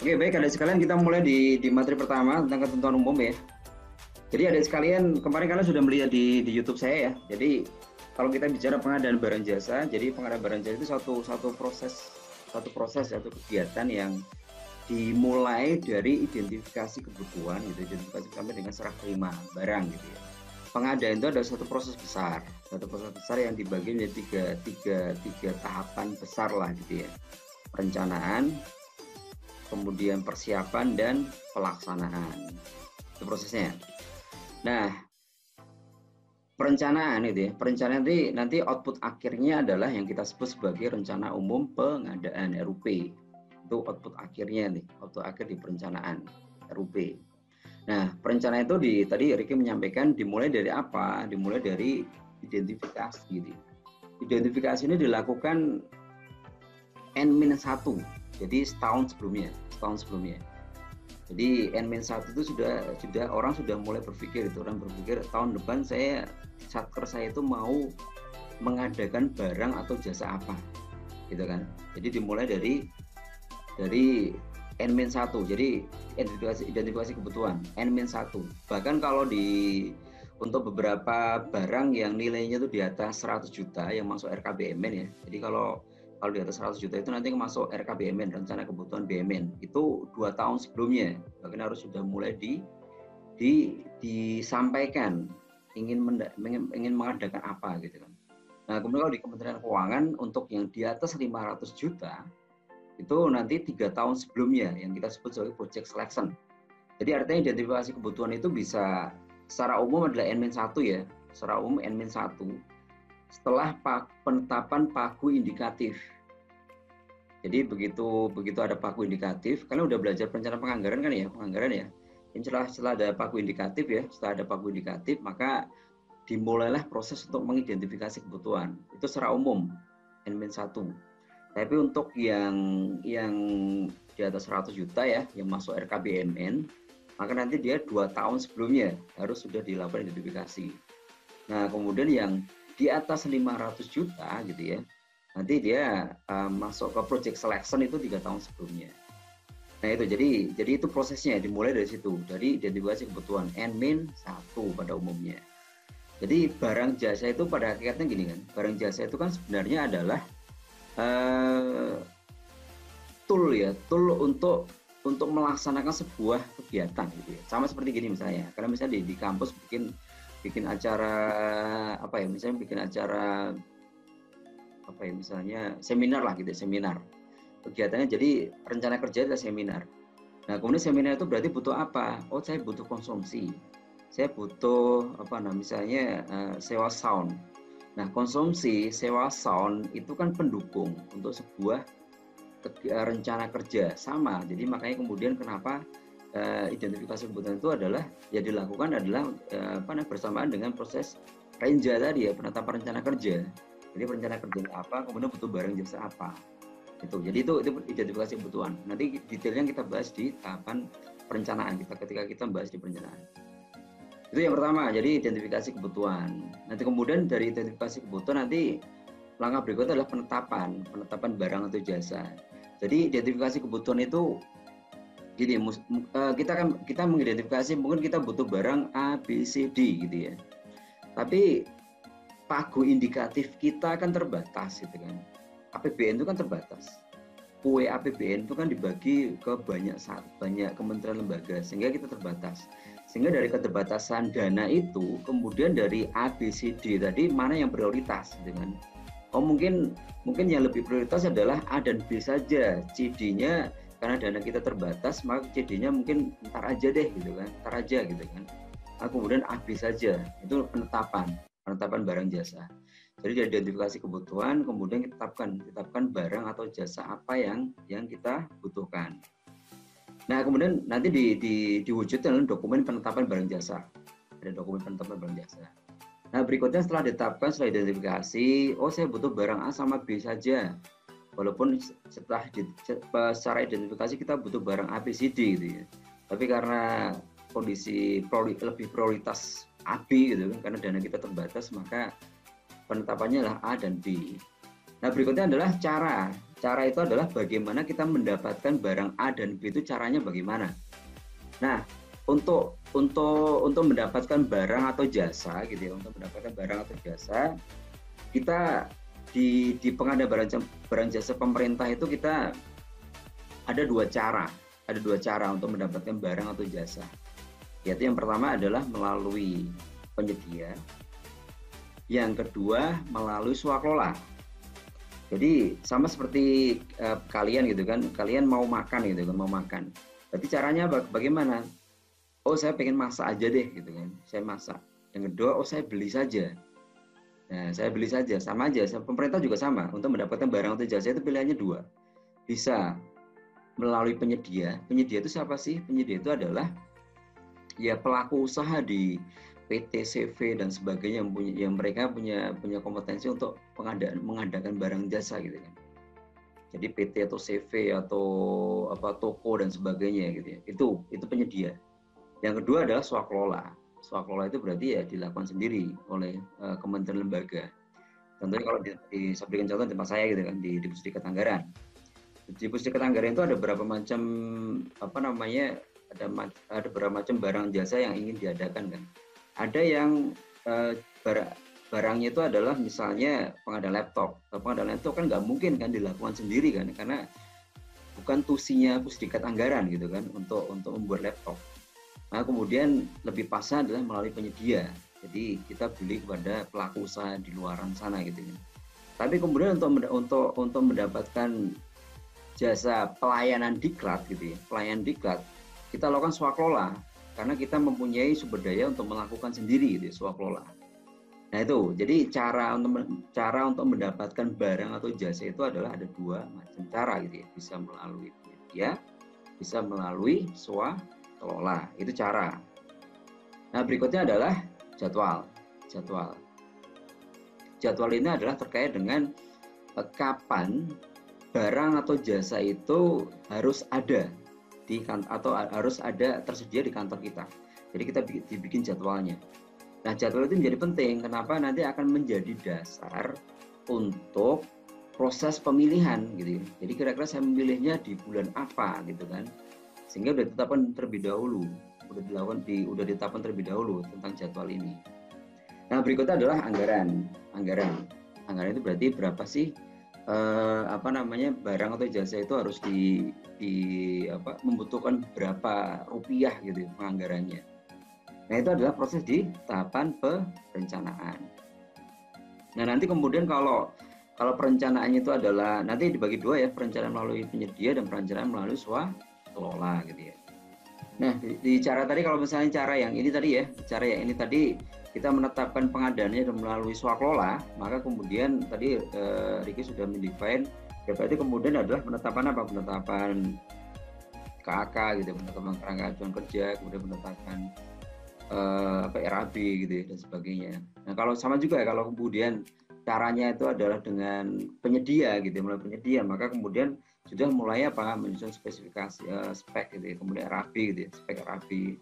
Oke, baik adik sekalian, kita mulai di materi pertama tentang ketentuan umum ya. Jadi adik sekalian, kemarin kalian sudah melihat di YouTube saya ya. Jadi kalau kita bicara pengadaan barang jasa, jadi pengadaan barang jasa itu satu proses, satu kegiatan yang dimulai dari identifikasi kebutuhan gitu, identifikasi sampai dengan serah terima barang gitu ya. Pengadaan itu ada satu proses besar yang dibagi menjadi tiga tahapan besar lah gitu ya. Perencanaan, kemudian persiapan dan pelaksanaan. Itu prosesnya. Nah, perencanaan itu ya. Perencanaan nanti output akhirnya adalah yang kita sebut sebagai rencana umum pengadaan RUP. Itu output akhirnya nih, output akhir di perencanaan RUP. Nah, perencanaan itu tadi Ricky menyampaikan dimulai dari apa? Dimulai dari identifikasi gitu. Identifikasi ini dilakukan N-1. Jadi setahun sebelumnya. Jadi N-1 itu sudah orang sudah mulai berpikir tahun depan satker saya itu mau mengadakan barang atau jasa apa, gitu kan. Jadi dimulai dari N-1. Jadi identifikasi kebutuhan N-1. Bahkan kalau untuk beberapa barang yang nilainya itu di atas 100 juta yang masuk RKBMN ya. Jadi kalau di atas 100 juta itu nanti masuk RKBMN, rencana kebutuhan BMN. Itu 2 tahun sebelumnya. Bahkan harus sudah mulai disampaikan ingin mengadakan apa gitu kan. Nah, kemudian kalau di Kementerian Keuangan untuk yang di atas 500 juta itu nanti 3 tahun sebelumnya yang kita sebut sebagai project selection. Jadi artinya identifikasi kebutuhan itu bisa secara umum adalah N-1 ya. Secara umum N-1 setelah penetapan pagu indikatif. Jadi begitu ada pagu indikatif, kalian udah belajar perencanaan penganggaran kan ya, setelah ada pagu indikatif ya, maka dimulailah proses untuk mengidentifikasi kebutuhan. Itu secara umum N-1. Tapi untuk yang di atas 100 juta ya, yang masuk RKBMN, maka nanti dia 2 tahun sebelumnya harus sudah dilakukan identifikasi. Nah, kemudian yang di atas 500 juta gitu ya, nanti dia masuk ke project selection itu 3 tahun sebelumnya. Nah itu jadi itu prosesnya dimulai dari situ, dari identifikasi kebutuhan N-1 pada umumnya. Jadi barang jasa itu pada hakikatnya gini kan, barang jasa itu kan sebenarnya adalah tool untuk melaksanakan sebuah kegiatan gitu ya. Sama seperti gini misalnya, karena misalnya di kampus bikin acara misalnya seminar lah gitu, seminar. Kegiatannya jadi rencana kerja adalah seminar. Nah, kemudian seminar itu berarti butuh apa? Oh, saya butuh konsumsi. Saya butuh misalnya sewa sound. Nah, konsumsi, sewa sound itu kan pendukung untuk sebuah rencana kerja sama. Jadi makanya kemudian kenapa identifikasi kebutuhan itu dilakukan bersamaan dengan proses renja tadi ya, penetapan rencana kerja. Jadi rencana kerja apa, kemudian butuh barang jasa apa. Jadi itu identifikasi kebutuhan. Nanti detailnya kita bahas di tahapan perencanaan ketika kita bahas di perencanaan. Itu yang pertama, jadi identifikasi kebutuhan. Nanti kemudian dari identifikasi kebutuhan nanti langkah berikutnya adalah penetapan barang atau jasa. Jadi identifikasi kebutuhan itu gini, kita mengidentifikasi mungkin kita butuh barang A, B, C, D gitu ya. Tapi pagu indikatif kita kan terbatas gitu kan. APBN itu kan terbatas. Kue APBN itu kan dibagi ke banyak kementerian lembaga sehingga kita terbatas. Sehingga dari keterbatasan dana itu kemudian dari A, B, C, D tadi mana yang prioritas gitu kan. Oh mungkin yang lebih prioritas adalah A dan B saja. CD-nya karena dana kita terbatas, maka CD-nya mungkin ntar aja deh gitu kan. Nah, kemudian A, B saja. Itu penetapan barang jasa. Jadi dari identifikasi kebutuhan, kemudian kita tetapkan barang atau jasa apa yang kita butuhkan. Nah, kemudian nanti diwujudkan dalam dokumen penetapan barang jasa. Ada dokumen penetapan barang jasa. Nah, berikutnya setelah ditetapkan, setelah identifikasi, oh saya butuh barang A sama B saja. Walaupun secara identifikasi kita butuh barang A, B, C, D gitu ya. Tapi karena kondisi lebih prioritas A, B gitu kan, karena dana kita terbatas, maka penetapannya adalah A dan B. Nah, berikutnya adalah cara. Cara itu adalah bagaimana kita mendapatkan barang A dan B itu caranya bagaimana. Nah, untuk mendapatkan barang atau jasa gitu ya, untuk mendapatkan barang atau jasa, kita di pengadaan barang jasa pemerintah itu kita ada dua cara untuk mendapatkan barang atau jasa. Yaitu yang pertama adalah melalui penyedia, yang kedua melalui swakelola. Jadi sama seperti kalian gitu kan, kalian mau makan gitu kan, mau makan. Berarti caranya bagaimana? Oh saya pengen masak aja deh gitu kan, saya masak. Yang kedua, oh saya beli saja. Nah saya beli saja, sama aja. Pemerintah juga sama, untuk mendapatkan barang atau jasa itu pilihannya dua. Bisa melalui penyedia. Penyedia itu siapa sih? Penyedia itu adalah ya pelaku usaha di PT, CV dan sebagainya yang mereka punya kompetensi untuk mengadakan barang jasa gitu kan. Jadi PT atau CV atau toko dan sebagainya gitu ya. Itu penyedia. Yang kedua adalah swakelola. Swakelola itu berarti ya dilakukan sendiri oleh kementerian lembaga. Contohnya kalau saya berikan contoh tempat saya gitu kan di Pusdiklat Anggaran. Di Pusdiklat Anggaran itu ada beberapa macam ada beberapa macam barang jasa yang ingin diadakan kan. Ada yang barangnya itu adalah misalnya pengadaan laptop. Pengadaan laptop kan nggak mungkin kan dilakukan sendiri kan, karena bukan tusinya Pusdiklat Anggaran gitu kan untuk membuat laptop. Nah kemudian lebih pasnya adalah melalui penyedia. Jadi kita beli kepada pelaku usaha di luaran sana gitu kan. Tapi kemudian untuk mendapatkan jasa pelayanan diklat gitu ya, pelayanan diklat kita lakukan swakelola. Karena kita mempunyai sumber daya untuk melakukan sendiri gitu, swakelola. Nah itu, jadi cara untuk mendapatkan barang atau jasa itu adalah ada dua macam cara gitu ya. Bisa melalui penyedia, bisa melalui swakelola. Itu cara. Nah berikutnya adalah jadwal. Jadwal ini adalah terkait dengan kapan barang atau jasa itu harus ada atau harus ada tersedia di kantor kita. Jadi kita dibikin jadwalnya. Nah jadwal itu menjadi penting. Kenapa? Nanti akan menjadi dasar untuk proses pemilihan gitu. Jadi kira-kira saya memilihnya di bulan apa gitu kan. Sehingga sudah ditetapkan terlebih dahulu, sudah ditetapkan terlebih dahulu tentang jadwal ini. Nah berikutnya adalah anggaran. Anggaran itu berarti berapa sih barang atau jasa itu harus membutuhkan berapa rupiah gitu penganggarannya. Nah itu adalah proses di tahapan perencanaan. Nah nanti kemudian kalau perencanaannya itu adalah nanti dibagi dua ya, perencanaan melalui penyedia dan perencanaan melalui swakelola gitu ya. Nah di cara tadi kalau misalnya cara yang ini tadi kita menetapkan pengadaannya melalui swakelola, maka kemudian tadi Riki sudah mendefine, ya berarti kemudian adalah penetapan KAK gitu, penetapan kerangka acuan kerja, kemudian penetapan RAB gitu ya, dan sebagainya. Nah kalau sama juga ya, kalau kemudian caranya itu adalah dengan penyedia gitu, melalui penyedia, maka kemudian sudah mulai menyusun spesifikasi spek gitu ya, kemudian RAB gitu ya, spek RAB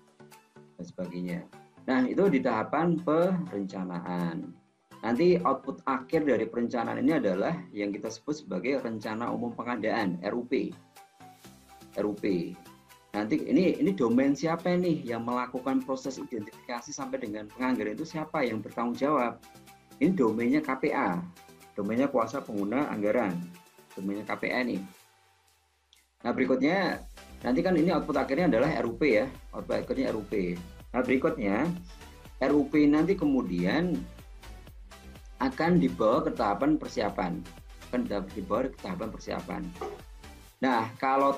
dan sebagainya. Nah, itu di tahapan perencanaan. Nanti output akhir dari perencanaan ini adalah yang kita sebut sebagai rencana umum pengadaan, RUP. Nanti ini domain siapa nih yang melakukan proses identifikasi sampai dengan penganggaran itu siapa yang bertanggung jawab? Ini domainnya KPA, domainnya kuasa pengguna anggaran, domainnya KPA nih. Nah, berikutnya nanti kan ini output akhirnya adalah RUP ya, output akhirnya RUP. Nah berikutnya RUP nanti kemudian akan dibawa ke tahapan persiapan. Nah kalau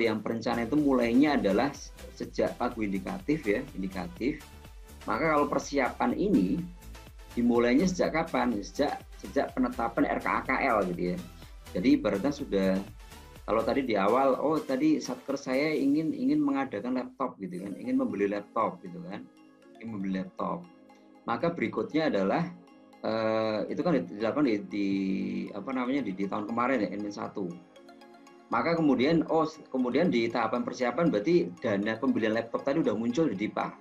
yang perencanaan itu mulainya adalah sejak pagu indikatif, maka kalau persiapan ini dimulainya sejak kapan? Sejak penetapan RKAKL gitu ya. Jadi ibaratnya sudah, kalau tadi di awal, tadi Satker saya ingin mengadakan laptop gitu kan, ingin membeli laptop gitu kan, Maka berikutnya adalah itu kan dilakukan di tahun kemarin ya, N-1. Maka kemudian di tahapan persiapan berarti dana pembelian laptop tadi udah muncul di DIPA.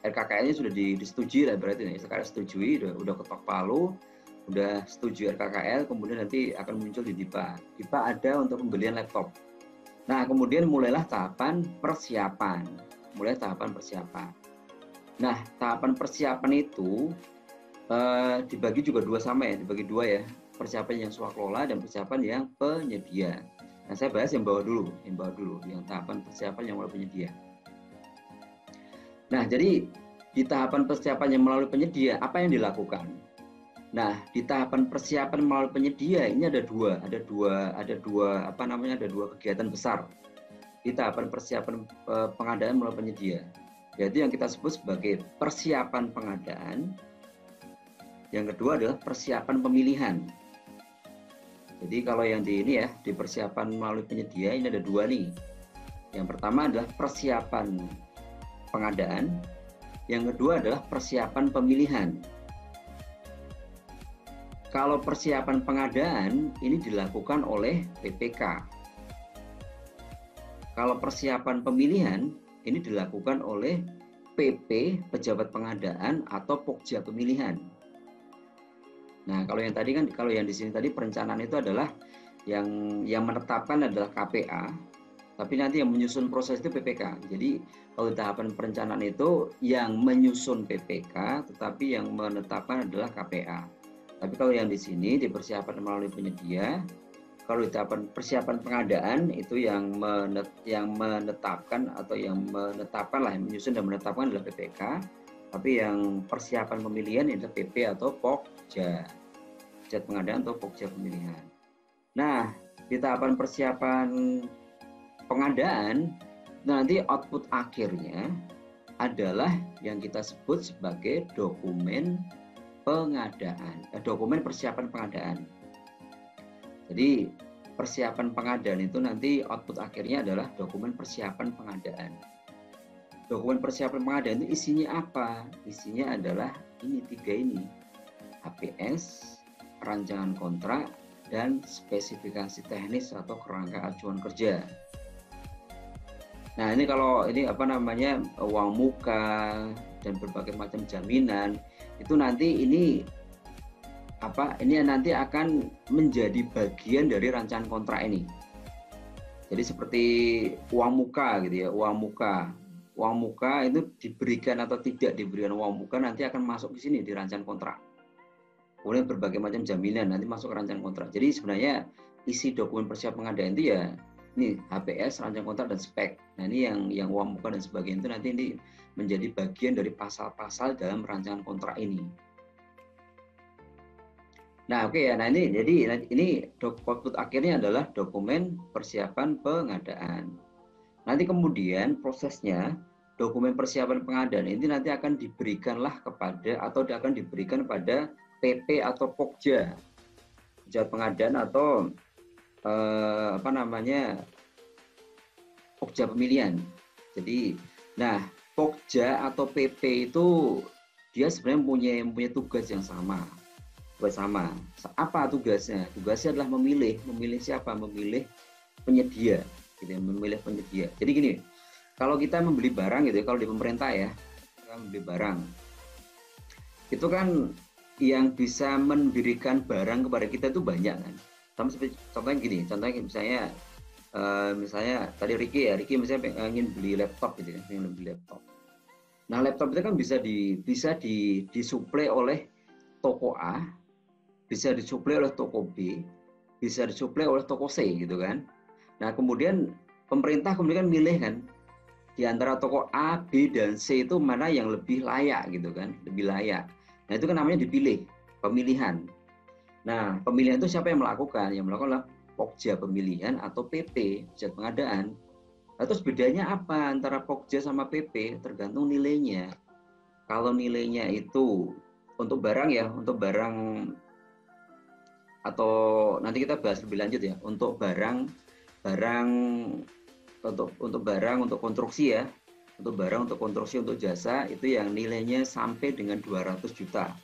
RKKL-nya sudah disetujui lah berarti, sekarang setujui, udah ketok palu. udah setuju RKKL, kemudian nanti akan muncul di DIPA. DIPA ada untuk pembelian laptop. Nah, kemudian mulailah tahapan persiapan. Nah, tahapan persiapan itu dibagi juga dibagi dua ya. Persiapan yang swakelola dan persiapan yang penyedia. Nah, saya bahas yang bawah dulu, yang tahapan persiapan yang melalui penyedia. Nah, jadi di tahapan persiapan yang melalui penyedia, apa yang dilakukan? Nah, di tahapan persiapan melalui penyedia ini ada dua kegiatan besar di tahapan persiapan pengadaan melalui penyedia, yaitu yang kita sebut sebagai persiapan pengadaan. Yang kedua adalah persiapan pemilihan. Jadi kalau yang di persiapan melalui penyedia ini ada dua nih. Yang pertama adalah persiapan pengadaan, yang kedua adalah persiapan pemilihan. Kalau persiapan pengadaan ini dilakukan oleh PPK. Kalau persiapan pemilihan ini dilakukan oleh PP, pejabat pengadaan atau Pokja pemilihan. Nah, kalau yang di sini tadi perencanaan itu adalah yang menetapkan adalah KPA, tapi nanti yang menyusun proses itu PPK. Jadi kalau tahapan perencanaan itu yang menyusun PPK, tetapi yang menetapkan adalah KPA. Tapi kalau yang di sini di persiapan melalui penyedia, kalau di tahapan persiapan pengadaan itu yang menetapkan atau yang menyusun dan menetapkan adalah PPK. Tapi yang persiapan pemilihan adalah PP atau Pokja, Pokja pengadaan atau Pokja pemilihan. Nah, di tahapan persiapan pengadaan, nanti output akhirnya adalah yang kita sebut sebagai dokumen pengadaan, dokumen persiapan pengadaan. Jadi persiapan pengadaan itu nanti output akhirnya adalah dokumen persiapan pengadaan. Dokumen persiapan pengadaan itu isinya apa? Isinya adalah ini tiga ini, HPS, rancangan kontrak, dan spesifikasi teknis atau kerangka acuan kerja. Nah, ini kalau uang muka dan berbagai macam jaminan itu nanti ini nanti akan menjadi bagian dari rancangan kontrak ini. Jadi seperti uang muka gitu ya, uang muka itu diberikan atau tidak diberikan uang muka nanti akan masuk ke sini di rancangan kontrak. Kemudian berbagai macam jaminan nanti masuk ke rancangan kontrak. Jadi sebenarnya isi dokumen persiapan pengadaan itu ya ini HPS, rancangan kontrak dan spek. Nah, ini yang uang muka dan sebagainya itu nanti ini menjadi bagian dari pasal-pasal dalam rancangan kontrak ini. Nah, oke ya. Nah, ini output akhirnya adalah dokumen persiapan pengadaan. Nanti kemudian prosesnya dokumen persiapan pengadaan ini nanti akan diberikan pada PP atau Pokja, pejabat pengadaan atau Pokja pemilihan. Jadi, nah Pokja atau PP itu dia sebenarnya punya tugas yang sama. Apa tugasnya? Tugasnya adalah memilih siapa? Memilih penyedia, gitu ya, memilih penyedia. Jadi gini, kalau kita membeli barang gitu, kalau di pemerintah ya, kita membeli barang, itu kan yang bisa mendirikan barang kepada kita itu banyak kan. Contohnya misalnya tadi Ricky misalnya ingin beli laptop gitu kan, pengen beli laptop. Nah, laptop itu kan bisa disuplai oleh toko A, bisa disuplai oleh toko B, bisa disuplai oleh toko C gitu kan. Nah, kemudian pemerintah kemudian milih kan di antara toko A, B, dan C itu mana yang lebih layak gitu kan, lebih layak. Nah, itu kan namanya dipilih, pemilihan. Nah, pemilihan itu siapa yang melakukan? Yang melakukan adalah Pokja pemilihan atau PP, pejabat pengadaan. Nah, terus bedanya apa antara Pokja sama PP? Tergantung nilainya. Kalau nilainya itu untuk barang atau nanti kita bahas lebih lanjut ya, untuk barang untuk konstruksi ya, untuk barang untuk konstruksi untuk jasa itu yang nilainya sampai dengan 200 juta.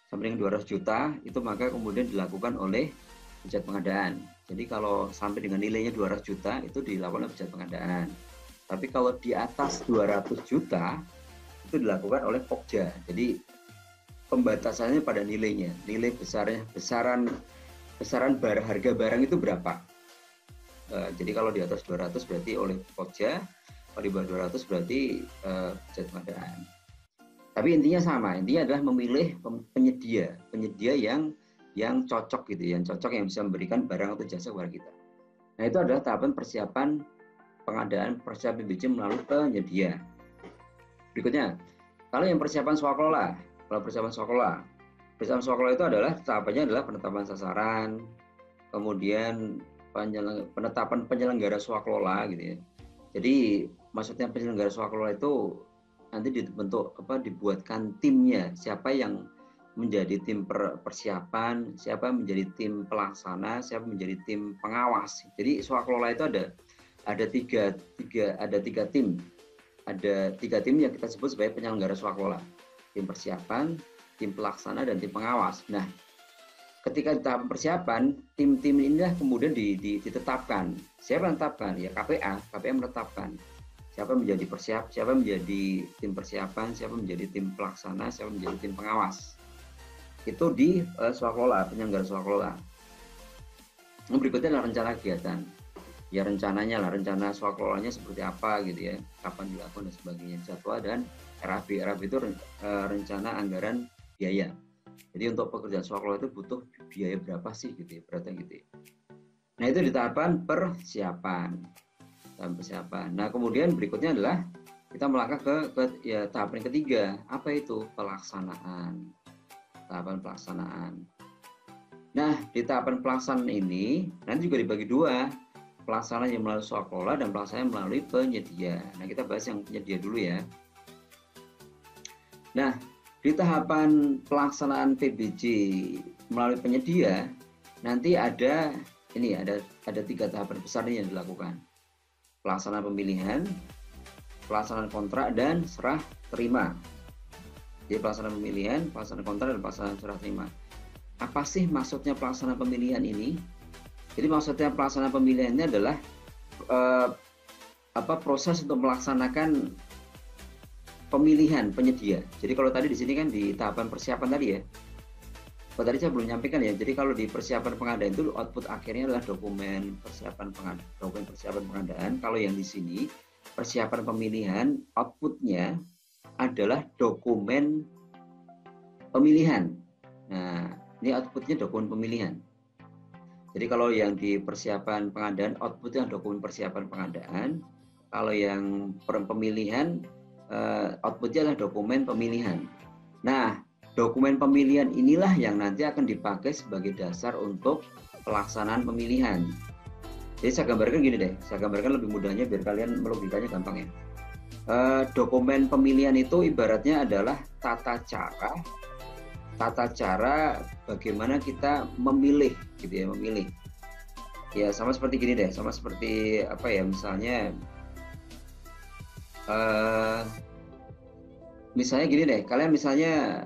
Sampai dengan 200 juta itu maka kemudian dilakukan oleh pejabat pengadaan. Jadi kalau sampai dengan nilainya 200 juta itu dilakukan oleh pejabat pengadaan. Tapi kalau di atas 200 juta itu dilakukan oleh Pokja. Jadi pembatasannya pada nilainya, nilai besarnya, besaran harga barang itu berapa. Jadi kalau di atas 200 berarti oleh Pokja, kalau di bawah 200 berarti budget pengadaan. Tapi intinya sama, intinya adalah memilih penyedia yang cocok gitu, yang bisa memberikan barang atau jasa kepada kita. Nah itu adalah tahapan persiapan pengadaan persiapan PBJ melalui penyedia. Berikutnya, kalau yang persiapan swaklola, persiapan swaklola itu adalah tahapannya adalah penetapan sasaran, kemudian penetapan penyelenggara swaklola gitu ya. Jadi maksudnya penyelenggara swaklola itu nanti dibuatkan timnya, siapa yang menjadi tim persiapan, siapa menjadi tim pelaksana, siapa menjadi tim pengawas. Jadi swaklola itu ada tiga tim. Ada 3 tim yang kita sebut sebagai penyelenggara swaklola. Tim persiapan, tim pelaksana, dan tim pengawas. Nah, ketika di tahap persiapan, tim-tim inilah kemudian ditetapkan. Siapa yang menetapkan? Ya KPA menetapkan. Siapa menjadi siapa menjadi tim persiapan, siapa menjadi tim pelaksana, siapa menjadi tim pengawas. Itu di swaklola, penyelenggara swaklola. Berikutnya adalah rencana kegiatan. Ya rencana swaklolanya seperti apa gitu ya, kapan dilakukan dan sebagainya, jadwal dan RAB. RAB itu rencana anggaran biaya. Jadi untuk pekerjaan swaklola itu butuh biaya berapa sih gitu ya, beratnya gitu ya. Nah itu di tahapan persiapan. Nah kemudian berikutnya adalah kita melangkah ke tahapan yang ketiga. Apa itu? Pelaksanaan. Tahapan pelaksanaan. Nah di tahapan pelaksanaan ini nanti juga dibagi 2. Pelaksanaan yang melalui swaklola dan pelaksanaan melalui penyedia. Nah, kita bahas yang penyedia dulu ya. Nah, di tahapan pelaksanaan PBJ melalui penyedia, nanti ada 3 tahapan besar yang dilakukan. Pelaksanaan pemilihan, pelaksanaan kontrak, dan serah terima. Jadi pelaksanaan pemilihan, pelaksanaan kontrak, dan pelaksanaan serah terima. Apa sih maksudnya pelaksanaan pemilihan ini? Jadi maksudnya pelaksanaan pemilihan ini adalah proses untuk melaksanakan pemilihan penyedia. Jadi kalau tadi di sini kan di tahapan persiapan tadi ya. Kalau tadi saya belum nyampaikan ya. Jadi kalau di persiapan pengadaan itu output akhirnya adalah dokumen persiapan pengadaan. Kalau yang di sini persiapan pemilihan, outputnya adalah dokumen pemilihan. Nah, ini outputnya dokumen pemilihan. Jadi kalau yang di persiapan pengadaan, outputnya dokumen persiapan pengadaan. Kalau yang pemilihan, outputnya adalah dokumen pemilihan. Nah, dokumen pemilihan inilah yang nanti akan dipakai sebagai dasar untuk pelaksanaan pemilihan. Jadi saya gambarkan gini deh, saya gambarkan lebih mudahnya biar kalian melogikanya gampang ya. Dokumen pemilihan itu ibaratnya adalah tata cara bagaimana kita memilih gitu ya, memilih. Ya sama seperti gini deh, sama seperti misalnya gini deh, kalian misalnya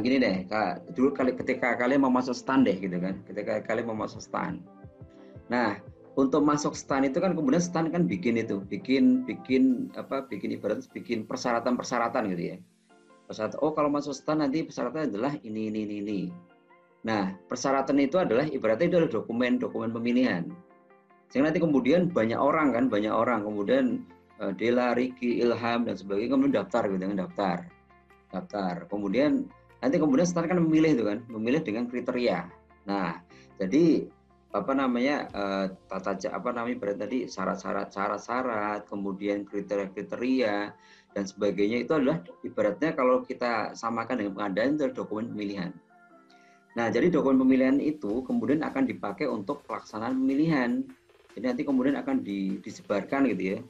gini deh, dulu ketika kalian mau masuk stand deh gitu kan, ketika kalian mau masuk stand. Nah, untuk masuk stand itu kan kemudian stand kan bikin ibarat bikin persyaratan gitu ya. Kalau masuk stand nanti persyaratan adalah ini. Nah, persyaratan itu adalah ibaratnya itu adalah dokumen pemilihan. Sehingga nanti kemudian banyak orang kemudian Dela, Riki, Ilham dan sebagainya kemudian daftar. Kemudian stand kan memilih memilih dengan kriteria. Nah, jadi berarti syarat-syarat, kemudian kriteria dan sebagainya itu adalah ibaratnya kalau kita samakan dengan pengadaan itu adalah dokumen pemilihan. Nah, jadi dokumen pemilihan itu kemudian akan dipakai untuk pelaksanaan pemilihan. Jadi nanti kemudian akan disebarkan gitu ya.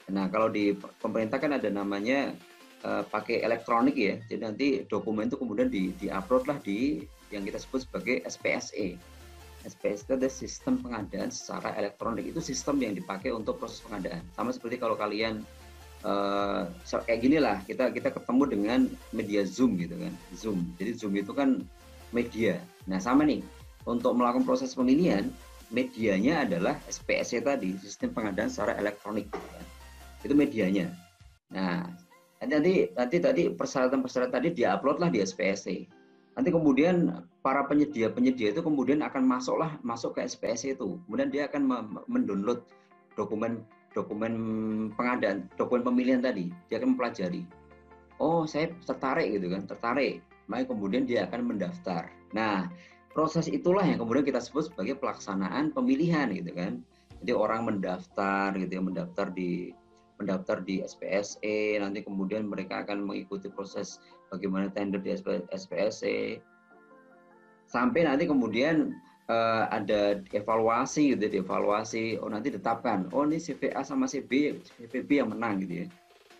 Nah, kalau di pemerintah kan ada namanya pakai elektronik ya. Jadi nanti dokumen itu kemudian di-upload lah di yang kita sebut sebagai SPSE. SPSE itu adalah sistem pengadaan secara elektronik. Itu sistem yang dipakai untuk proses pengadaan. Sama seperti kalau kalian kayak gini lah, kita ketemu dengan media Zoom gitu kan. Jadi Zoom itu kan media. Nah sama nih, untuk melakukan proses pemilihan, medianya adalah SPSE tadi, sistem pengadaan secara elektronik gitu kan. Itu medianya. Nah, Nanti tadi persyaratan-persyaratan tadi diupload lah di SPSC. Nanti kemudian para penyedia itu kemudian akan masuk ke SPSC itu. Kemudian dia akan mendownload dokumen pengadaan, dokumen pemilihan tadi. Dia akan mempelajari. Oh, saya tertarik gitu kan, tertarik. Maka kemudian dia akan mendaftar. Nah, proses itulah yang kemudian kita sebut sebagai pelaksanaan pemilihan gitu kan. Jadi orang mendaftar gitu ya, mendaftar di SPSE, nanti kemudian mereka akan mengikuti proses bagaimana tender di SPSE, sampai nanti kemudian ada evaluasi gitu, dievaluasi, oh nanti ditetapkan, oh ini CVA sama CVB yang menang gitu ya.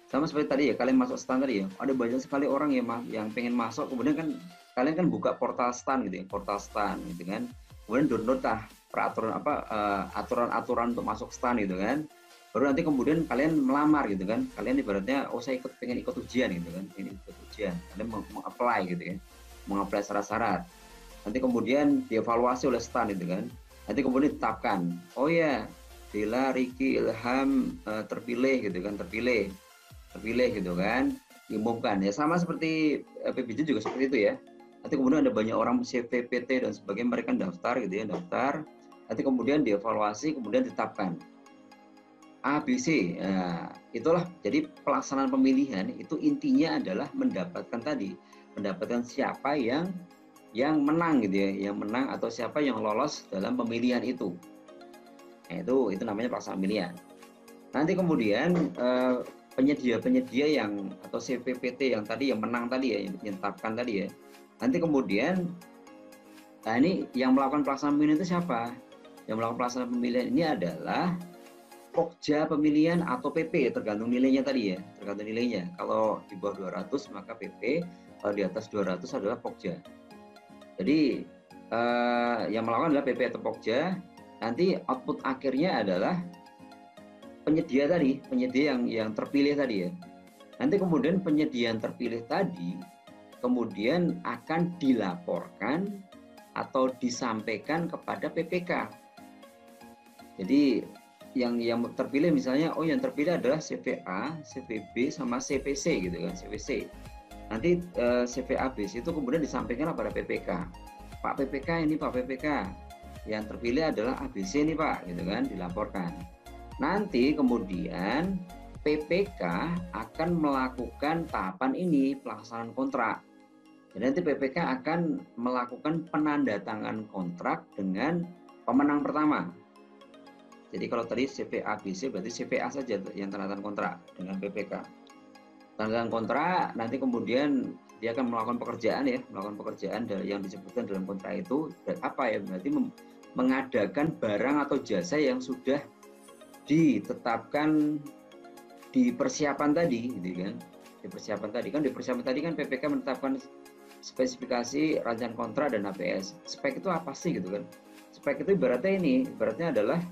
Sama seperti tadi ya, kalian masuk stand tadi ya, ada banyak sekali orang yang pengen masuk, kemudian kan kalian kan buka portal stand gitu ya, portal stand gitu kan, kemudian download lah peraturan aturan-aturan untuk masuk stand gitu kan. Baru nanti kemudian kalian melamar gitu kan, kalian ibaratnya oh saya pengen ikut ujian gitu kan, ini ikut ujian, kalian mau-apply gitu ya, mau-apply syarat-syarat. Nanti kemudian dievaluasi oleh stand gitu kan, nanti kemudian ditetapkan, oh ya Dela, Riki, Ilham terpilih gitu kan, terpilih gitu kan, diumumkan ya, sama seperti PBJ juga seperti itu ya. Nanti kemudian ada banyak orang CVPT dan sebagainya, mereka daftar gitu ya, daftar, nanti kemudian dievaluasi, kemudian ditetapkan A, B, C. Nah, itulah jadi pelaksanaan pemilihan itu intinya adalah mendapatkan siapa yang menang gitu ya, yang menang atau siapa yang lolos dalam pemilihan itu. Nah, itu namanya pelaksanaan pemilihan. Nanti kemudian penyedia yang atau CVPT yang tadi yang menang tadi ya, yang ditetapkan tadi ya. Nanti kemudian, nah ini yang melakukan pelaksanaan pemilihan itu siapa? Yang melakukan pelaksanaan pemilihan ini adalah Pokja pemilihan atau PP, tergantung nilainya tadi ya, tergantung nilainya. Kalau di bawah 200 maka PP, kalau di atas 200 adalah Pokja. Jadi yang melakukan adalah PP atau Pokja. Nanti output akhirnya adalah penyedia yang terpilih tadi ya. Nanti kemudian penyedia yang terpilih tadi kemudian akan dilaporkan atau disampaikan kepada PPK. Jadi yang terpilih misalnya, oh yang terpilih adalah CVA, CVB sama CPC gitu kan, CPC. Nanti CVA BC itu kemudian disampaikan pada PPK. Pak PPK ini Pak PPK, yang terpilih adalah ABC ini Pak, gitu kan, dilaporkan. Nanti kemudian PPK akan melakukan tahapan ini, pelaksanaan kontrak. Jadi nanti PPK akan melakukan penandatangan kontrak dengan pemenang pertama. Jadi kalau tadi CVA BC berarti CVA saja yang tanda tangan kontrak dengan PPK. Tanda tangan kontrak, nanti kemudian dia akan melakukan pekerjaan yang disebutkan dalam kontrak itu apa ya? Berarti mengadakan barang atau jasa yang sudah ditetapkan di persiapan tadi, gitu kan? Di persiapan tadi kan PPK menetapkan spesifikasi rancangan kontrak dan HPS. Spek itu apa sih gitu kan? Spek itu ibaratnya adalah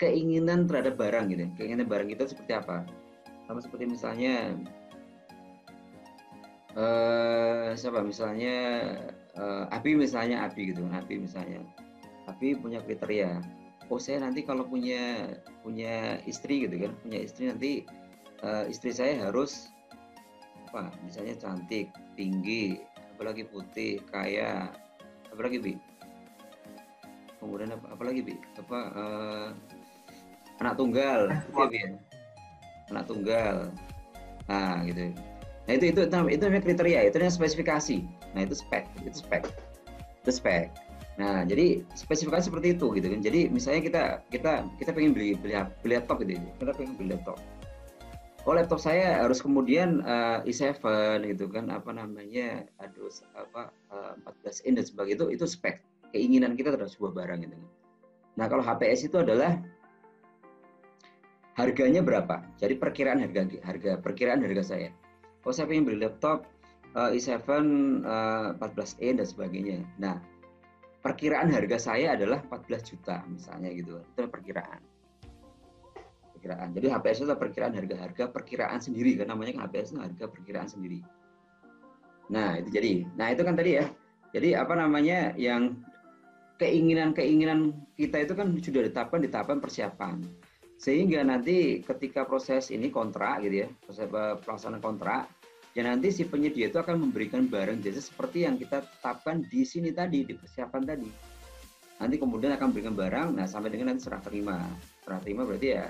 keinginan terhadap barang gitu. Keinginan barang itu seperti apa? Sama seperti misalnya Abi gitu kan. Abi punya kriteria. Oh saya nanti kalau punya istri gitu kan, punya istri nanti istri saya harus apa? Misalnya cantik, tinggi, apalagi putih, kaya, apalagi Bi? Kemudian apalagi Bi? Anak tunggal, gitu ya Bi ya? Anak tunggal. Nah, gitu. Nah, itu namanya kriteria, itu namanya spesifikasi. Nah, itu spek. Nah, jadi spesifikasi seperti itu gitu kan. Jadi misalnya kita pengen beli laptop gitu. Kita pengen beli laptop. Oh, laptop saya harus kemudian i7 gitu kan, apa namanya? 14 inch dan sebagainya, itu spek. Keinginan kita terhadap sebuah barang gitu. Nah, kalau HPS itu adalah harganya berapa? Jadi perkiraan harga saya. Oh, saya pengen beli laptop i7 14 inch dan sebagainya. Nah, perkiraan harga saya adalah 14 juta misalnya gitu. Itu perkiraan. Jadi HPS itu perkiraan harga perkiraan sendiri kan, namanya HPS itu harga perkiraan sendiri. Nah, itu kan tadi ya. Jadi apa namanya, yang keinginan kita itu kan sudah ditetapkan di tahapan persiapan. Sehingga nanti ketika proses ini kontrak gitu ya, proses pelaksanaan kontrak, ya nanti si penyedia itu akan memberikan barang jasa seperti yang kita tetapkan di sini tadi, di persiapan tadi. Nanti kemudian akan memberikan barang, nah sampai dengan nanti serah terima. Serah terima berarti ya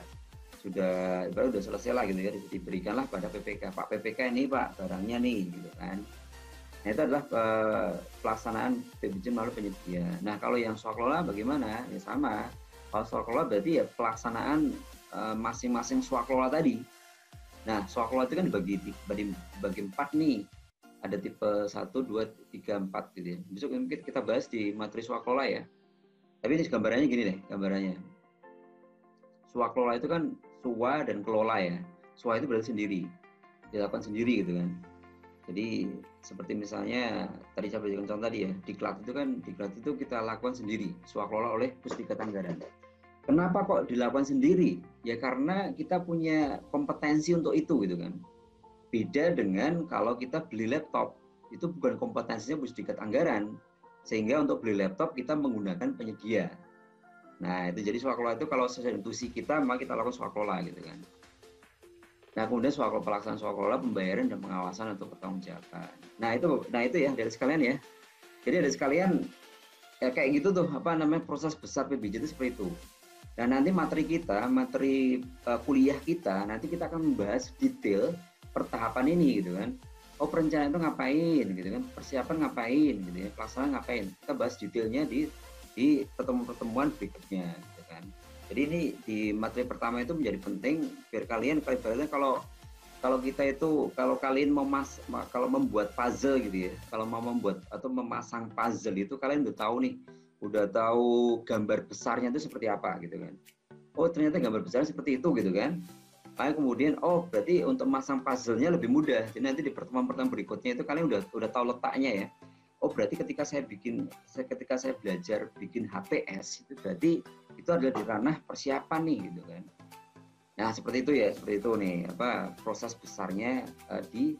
sudah sudah selesai lah gitu ya, diberikanlah pada PPK. Pak PPK ini Pak barangnya nih gitu kan. Nah itu adalah pelaksanaan PBJ melalui penyedia. Nah kalau yang swakelola bagaimana? Ya sama. Kalau swakelola berarti ya pelaksanaan masing-masing swakelola tadi. Nah swakelola itu kan dibagi 4 nih. Ada tipe 1, 2, 3, 4 gitu ya. Besok kita bahas di materi swakelola ya. Tapi ini gambarannya gini deh, gambarannya. Swakelola itu kan swa dan kelola ya. Swa itu berarti sendiri, dilakukan sendiri gitu kan. Jadi seperti misalnya tadi saya berikan contoh tadi ya, diklat itu kita lakukan sendiri, swakelola oleh Pusdiklat Anggaran. Kenapa kok dilakukan sendiri? Ya karena kita punya kompetensi untuk itu gitu kan. Beda dengan kalau kita beli laptop, itu bukan kompetensinya Pusdiklat Anggaran. Sehingga untuk beli laptop kita menggunakan penyedia. Nah, itu jadi swakelola itu kalau sesuai intuisi kita, maka kita lakukan swakelola gitu kan. Nah, kemudian pelaksanaan swakelola, pembayaran dan pengawasan atau pertanggungjawaban. Nah, itu ya dari sekalian ya. Jadi ada sekalian ya kayak gitu tuh proses besar PBJ itu seperti itu. Dan nanti materi kuliah kita, nanti kita akan membahas detail pertahapan ini gitu kan. Oh, perencanaan itu ngapain gitu kan, persiapan ngapain gitu ya, pelaksanaan ngapain. Kita bahas detailnya di pertemuan-pertemuan berikutnya gitu kan. Jadi ini di materi pertama itu menjadi penting biar kalian kalau kita itu kalau kalian kalau membuat puzzle gitu ya, kalau mau membuat atau memasang puzzle itu kalian udah tahu gambar besarnya itu seperti apa gitu kan. Oh ternyata gambar besarnya seperti itu gitu kan. Lalu kemudian berarti untuk memasang puzzle-nya lebih mudah. Jadi nanti di pertemuan-pertemuan berikutnya itu kalian udah tahu letaknya ya. Oh berarti ketika saya belajar bikin HPS itu berarti itu adalah di ranah persiapan nih gitu kan. Nah seperti itu nih proses besarnya di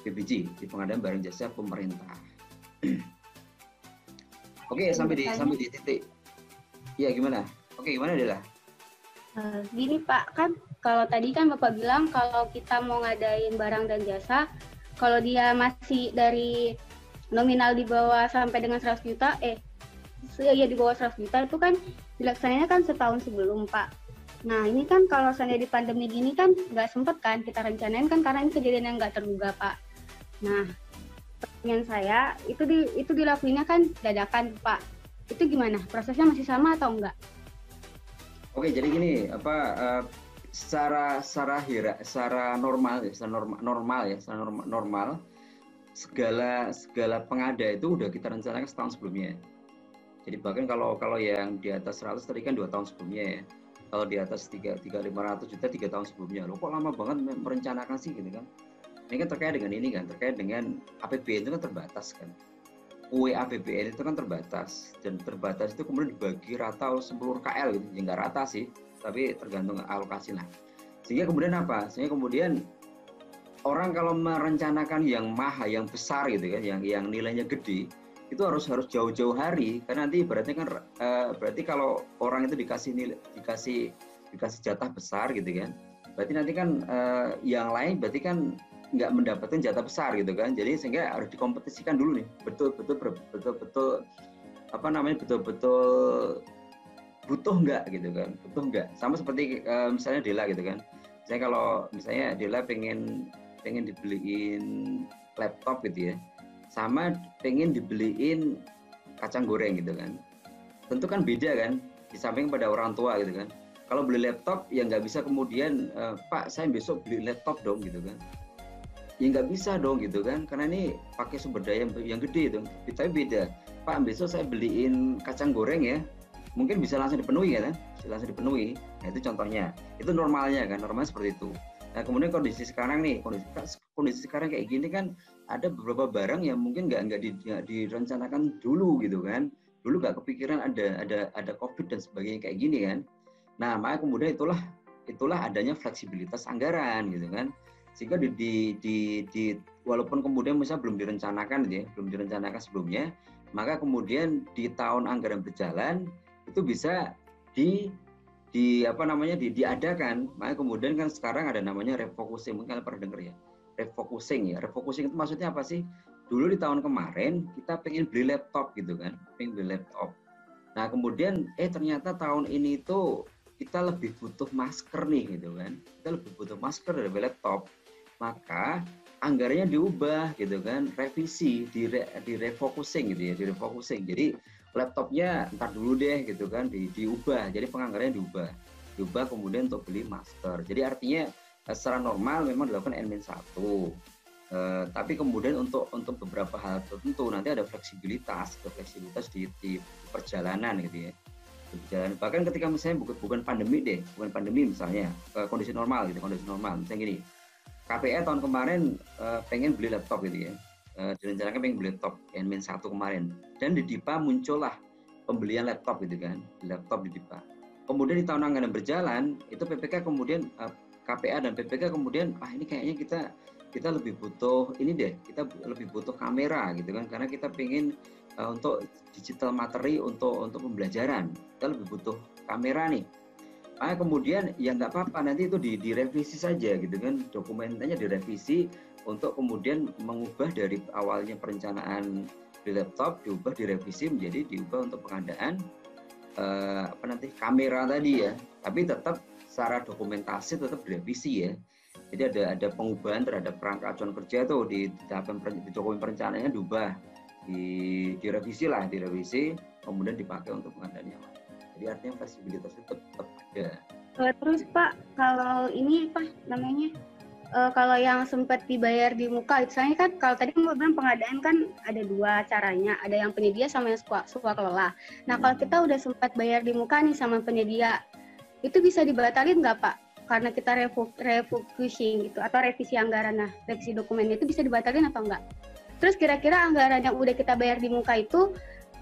PBJ, di pengadaan barang jasa pemerintah. Oke, sampai di titik. Iya gimana? Oke, gimana Dela? Gini Pak, kan kalau tadi kan Bapak bilang kalau kita mau ngadain barang dan jasa, kalau dia masih dari nominal di bawah sampai dengan 100 juta, di bawah 100 juta itu kan dilaksananya kan setahun sebelum Pak. Nah ini kan kalau misalnya di pandemi gini kan nggak sempet kan kita rencanain kan karena ini kejadian yang nggak terduga Pak. Nah pertanyaan saya itu dilakuinnya kan dadakan Pak. Itu gimana? Prosesnya masih sama atau enggak? Oke jadi gini secara normal segala pengada itu udah kita rencanakan setahun sebelumnya. Jadi bahkan kalau yang di atas 100 tadi kan 2 tahun sebelumnya ya. Kalau di atas 3.500 juta 3 tahun sebelumnya. Loh kok lama banget merencanakan sih gitu kan. Ini kan terkait dengan APBN itu kan terbatas kan. APBN itu kan terbatas dan terbatas itu kemudian dibagi rata oleh seluruh KL gitu. Ya nggak rata sih, tapi tergantung alokasi lah. Sehingga kemudian orang kalau merencanakan yang mahal, yang besar gitu kan, yang nilainya gede, itu harus jauh-jauh hari karena nanti berarti kalau orang itu dikasih jatah besar gitu kan, berarti nanti kan yang lain berarti kan nggak mendapatkan jatah besar gitu kan, jadi sehingga harus dikompetisikan dulu nih betul butuh nggak gitu kan, sama seperti misalnya Dela gitu kan. Saya kalau misalnya Dela pengen dibeliin laptop gitu ya, sama pengen dibeliin kacang goreng gitu kan, tentu kan beda kan, di samping pada orang tua gitu kan. Kalau beli laptop ya nggak bisa kemudian Pak saya besok beli laptop dong gitu kan, ya nggak bisa dong gitu kan, karena ini pakai sumber daya yang gede itu. Tapi beda, Pak besok saya beliin kacang goreng ya, mungkin bisa langsung dipenuhi kan, nah itu contohnya, itu normalnya kan, normalnya seperti itu. Nah kemudian kondisi sekarang kayak gini kan, ada beberapa barang yang mungkin nggak direncanakan dulu gitu kan, dulu nggak kepikiran ada COVID dan sebagainya kayak gini kan. Nah maka kemudian itulah adanya fleksibilitas anggaran gitu kan, sehingga walaupun kemudian misalnya belum direncanakan gitu ya, belum direncanakan sebelumnya, maka kemudian di tahun anggaran berjalan itu bisa diadakan. Makanya kemudian kan sekarang ada namanya refocusing, mungkin kalian pernah dengar ya. Refocusing ya. Refocusing itu maksudnya apa sih? Dulu di tahun kemarin kita pengen beli laptop gitu kan, pengen beli laptop. Nah kemudian ternyata tahun ini tuh kita lebih butuh masker nih gitu kan. Kita lebih butuh masker dari laptop. Maka anggarannya diubah gitu kan, revisi, refocusing gitu ya, refocusing. Jadi laptopnya ntar dulu deh gitu kan, diubah. Jadi penganggarannya diubah kemudian untuk beli masker. Jadi artinya secara normal memang dilakukan N-1. Tapi kemudian untuk beberapa hal tertentu nanti ada fleksibilitas di perjalanan gitu ya. Perjalanan. Bahkan ketika misalnya bukan pandemi misalnya, kondisi normal, misalnya gini, KPE tahun kemarin pengen beli laptop gitu ya, direncanakan pengen beli laptop N-1 kemarin, dan di DIPA muncullah pembelian laptop gitu kan, laptop di DIPA. Kemudian di tahun anggaran berjalan itu PPK kemudian KPA dan PPK kemudian ini kayaknya kita lebih butuh ini deh, kita lebih butuh kamera gitu kan, karena kita pengen untuk digital materi untuk pembelajaran, kita lebih butuh kamera nih. Kemudian ya nggak apa-apa, nanti itu direvisi saja gitu kan, dokumennya direvisi untuk kemudian mengubah dari awalnya perencanaan di laptop direvisi diubah untuk pengadaan kamera tadi ya, tapi tetap secara dokumentasi tetap direvisi ya. Jadi ada pengubahan terhadap kerangka acuan kerja tuh di dokumen perencanaannya diubah, direvisi, kemudian dipakai untuk pengadaan yang lain. Jadi artinya fleksibilitas itu tetap ada. Terus Pak, kalau ini apa namanya? Kalau yang sempat dibayar di muka, misalnya kan kalau tadi Mbak bilang pengadaan kan ada dua caranya, ada yang penyedia sama yang suakelola. Nah kalau kita udah sempat bayar di muka nih sama penyedia, itu bisa dibatalin nggak Pak? Karena kita refocusing gitu, atau revisi anggaran, revisi dokumennya itu bisa dibatalin atau enggak? Terus kira-kira anggaran yang udah kita bayar di muka itu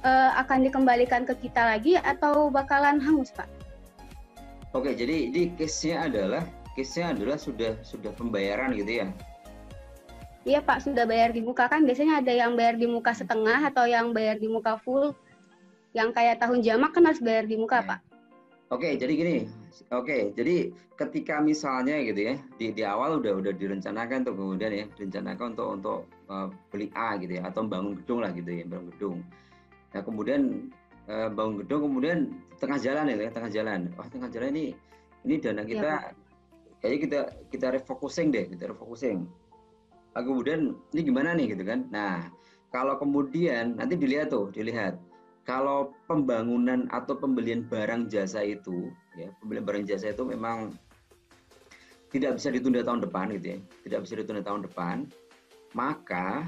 akan dikembalikan ke kita lagi atau bakalan hangus Pak? Oke, jadi case-nya adalah sudah pembayaran gitu ya? Iya Pak, sudah bayar di muka, kan biasanya ada yang bayar di muka setengah atau yang bayar di muka full, yang kayak tahun jamak kan harus bayar di muka Pak. Oke, jadi gini. Jadi ketika misalnya gitu ya, di awal udah direncanakan tuh, kemudian ya direncanakan untuk beli A gitu ya, atau bangun gedung lah gitu ya, bangun gedung. Nah kemudian bangun gedung, kemudian tengah jalan ini dana kita kayaknya kita refocusing deh, kemudian ini gimana nih gitu kan. Nah kalau kemudian nanti dilihat kalau pembangunan atau pembelian barang jasa itu ya, memang tidak bisa ditunda tahun depan gitu ya, maka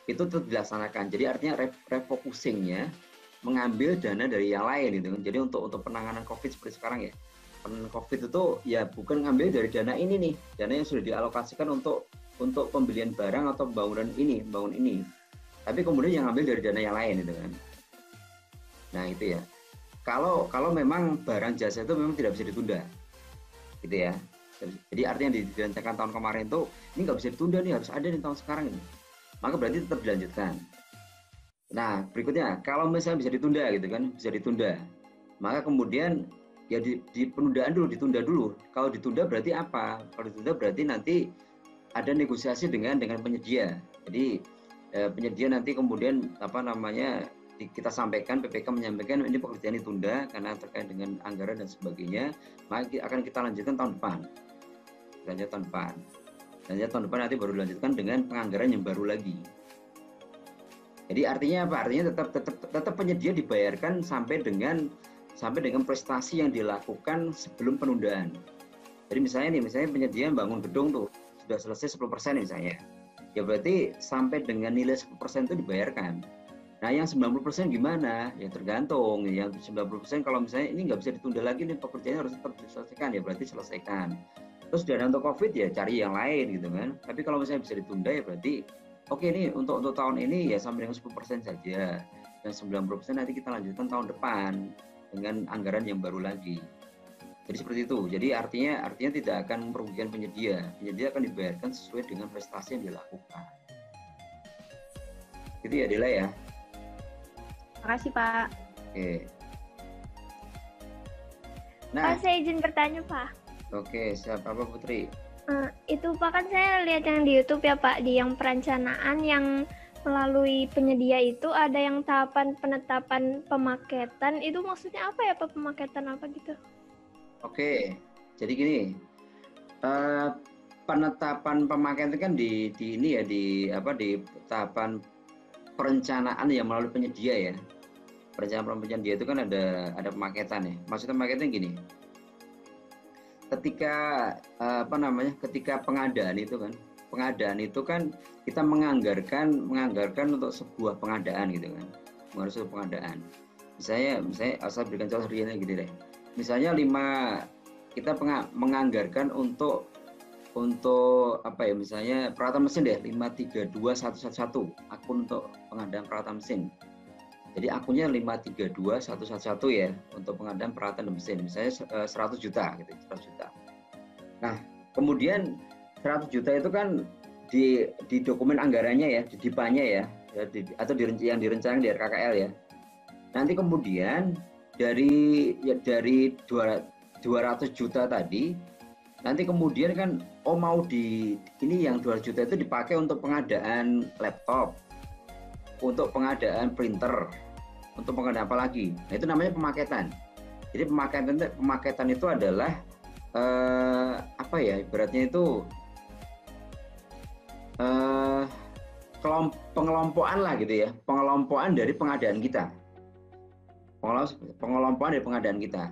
itu tetap dilaksanakan. Jadi artinya refocusingnya mengambil dana dari yang lain gitu kan. Jadi untuk penanganan COVID seperti sekarang ya, penanganan COVID itu ya bukan ngambil dari dana ini nih, dana yang sudah dialokasikan untuk pembelian barang atau bangun ini, tapi kemudian yang ambil dari dana yang lain gitu kan. Nah itu ya, kalau memang barang jasa itu memang tidak bisa ditunda gitu ya. Jadi artinya direncanakan tahun kemarin tuh ini nggak bisa ditunda nih, harus ada di tahun sekarang ini, maka berarti tetap dilanjutkan. Nah berikutnya, kalau misalnya bisa ditunda, maka kemudian ya ditunda dulu. Kalau ditunda berarti apa? Kalau ditunda berarti nanti ada negosiasi dengan penyedia. Jadi penyedia nanti kemudian kita sampaikan, PPK menyampaikan ini pekerjaan ditunda karena terkait dengan anggaran dan sebagainya, maka akan kita lanjutkan tahun depan. Tahun depan nanti baru dilanjutkan dengan penganggaran yang baru lagi. Jadi artinya apa? Artinya tetap penyedia dibayarkan sampai dengan prestasi yang dilakukan sebelum penundaan. Jadi misalnya penyedia bangun gedung tuh sudah selesai 10% misalnya. Ya berarti sampai dengan nilai 10% itu dibayarkan. Nah yang 90% gimana? Ya tergantung. Yang 90% kalau misalnya ini nggak bisa ditunda lagi nih, pekerjaannya harus tetap diselesaikan, ya berarti selesaikan. Terus dana untuk COVID ya cari yang lain gitu kan. Tapi kalau misalnya bisa ditunda ya berarti oke nih untuk tahun ini ya sampai dengan 10% saja. Dan 90% nanti kita lanjutkan tahun depan dengan anggaran yang baru lagi. Jadi seperti itu. Jadi artinya tidak akan merugikan penyedia. Penyedia akan dibayarkan sesuai dengan prestasi yang dilakukan. Gitu ya Dela ya. Terima kasih Pak. Oke. Nah, Pak, saya izin bertanya, Pak. oke, siapa apa Putri? Itu Pak, kan saya lihat yang di YouTube ya Pak, di yang perencanaan yang melalui penyedia itu ada yang tahapan penetapan pemaketan, itu maksudnya apa ya Pak, pemaketan apa gitu? Oke, jadi gini, penetapan pemakaian itu kan di ini ya di tahapan perencanaan yang melalui penyedia ya. Perencanaan penyedia itu kan ada pemaketan ya. Maksudnya pemaketan gini. Ketika ketika pengadaan itu kan kita menganggarkan untuk sebuah pengadaan gitu kan. Mengurus sebuah pengadaan. Misalnya saya berikan contoh realnya gitu deh. Misalnya kita menganggarkan untuk misalnya peralatan mesin deh 532111 akun untuk pengadaan peralatan mesin. Jadi akunnya 532111 ya untuk pengadaan peralatan mesin. Misalnya 100 juta gitu, 100 juta. Nah, kemudian 100 juta itu kan di dokumen anggarannya ya, di DIPA-nya ya, atau yang direncanakan di RKKL ya. Nanti kemudian dari 200 juta tadi, nanti kemudian kan mau ini yang 200 juta itu dipakai untuk pengadaan laptop, untuk pengadaan printer, untuk pengadaan apa lagi. Nah, itu namanya pemaketan. Jadi pemaketan itu adalah ibaratnya itu pengelompokan lah gitu ya, pengelompokan dari pengadaan kita. Pengelompokan dari pengadaan kita.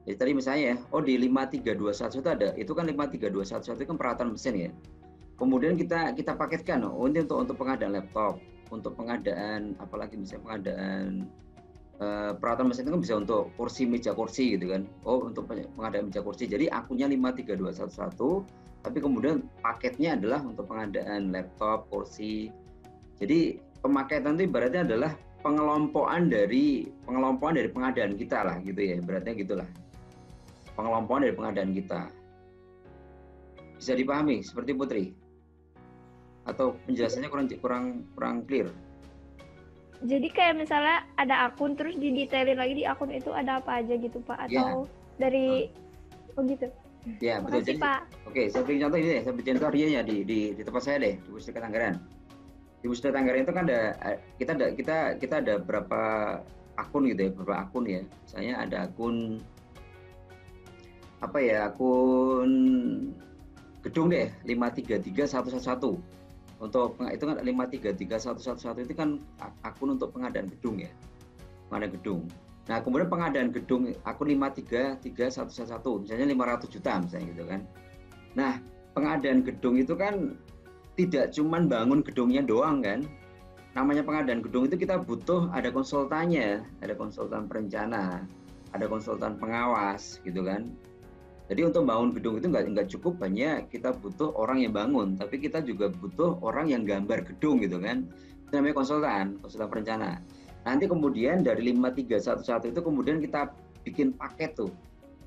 Jadi tadi misalnya di 53211 itu ada, itu kan 53211 itu kan peralatan mesin ya. Kemudian kita paketkan ini untuk pengadaan laptop, untuk pengadaan apalagi misalnya pengadaan peralatan mesin itu kan bisa untuk meja kursi gitu kan. Untuk pengadaan meja kursi. Jadi akunnya 53211, tapi kemudian paketnya adalah untuk pengadaan laptop, kursi. Jadi pemaketan itu ibaratnya adalah pengelompokan dari pengadaan kita lah gitu ya, ibaratnya gitulah. Pengelompokan dari pengadaan kita. Bisa dipahami seperti Putri? Atau penjelasannya kurang clear? Jadi kayak misalnya ada akun terus didetailin lagi di akun itu ada apa aja gitu Pak, atau dari gitu. Ya, betul. Makasih, Pak. Oke, saya beri contoh ini deh, saya beri contoh realnya di tempat saya deh, di Pusdiklat Tanggaran. Di Pusdiklat Tanggaran itu kan kita ada berapa akun gitu ya, beberapa akun ya. Misalnya ada akun akun gedung deh 533111. Untuk itu kan 533111 itu kan akun untuk pengadaan gedung ya. Pengadaan gedung. Nah, kemudian pengadaan gedung akun 533111 misalnya 500 juta misalnya gitu kan. Nah, pengadaan gedung itu kan tidak cuman bangun gedungnya doang kan. Namanya pengadaan gedung itu kita butuh ada konsultannya, ada konsultan perencana, ada konsultan pengawas gitu kan. Jadi untuk bangun gedung itu nggak cukup hanya kita butuh orang yang bangun, tapi kita juga butuh orang yang gambar gedung gitu kan. Itu namanya konsultan perencana. Nanti kemudian dari 5311 itu kemudian kita bikin paket tuh.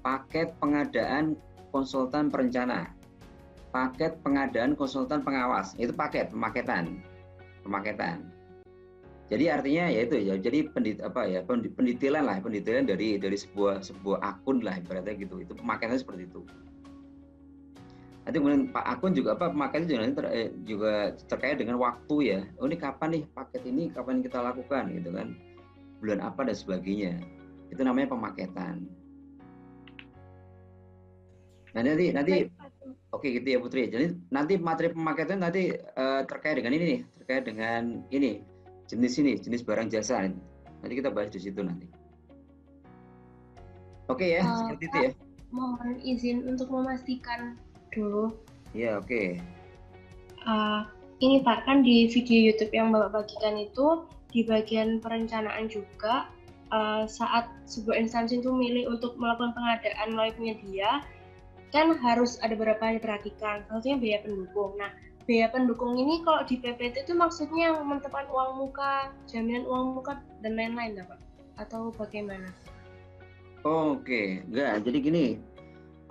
Paket pengadaan konsultan perencana. Paket pengadaan konsultan pengawas. Itu paket pemaketan. Jadi artinya ya itu ya. Jadi pendetailan dari sebuah akun lah ibaratnya gitu. Itu pemaketannya seperti itu. Nanti kemudian akun juga pemakaiannya juga terkait dengan waktu ya. Ini kapan nih paket ini kapan kita lakukan gitu kan. Bulan apa dan sebagainya. Itu namanya pemaketan. Nah, nanti oke gitu ya Putri. Jadi nanti materi pemaketan nanti terkait dengan ini nih, terkait dengan ini jenis barang jasa. Nanti kita bahas di situ nanti. Oke ya, seperti itu ya. Mohon izin untuk memastikan dulu. Iya, oke. Ini Pak, kan di video YouTube yang Bapak bagikan itu di bagian perencanaan juga saat sebuah instansi itu milih untuk melakukan pengadaan melalui penyedia, kan harus ada beberapa yang diperhatikan. Satunya biaya pendukung. Nah, biaya pendukung ini kalau di PPT itu maksudnya yang menetapkan uang muka, jaminan uang muka dan lain-lain, Pak? Atau bagaimana? Oke, enggak. Jadi gini,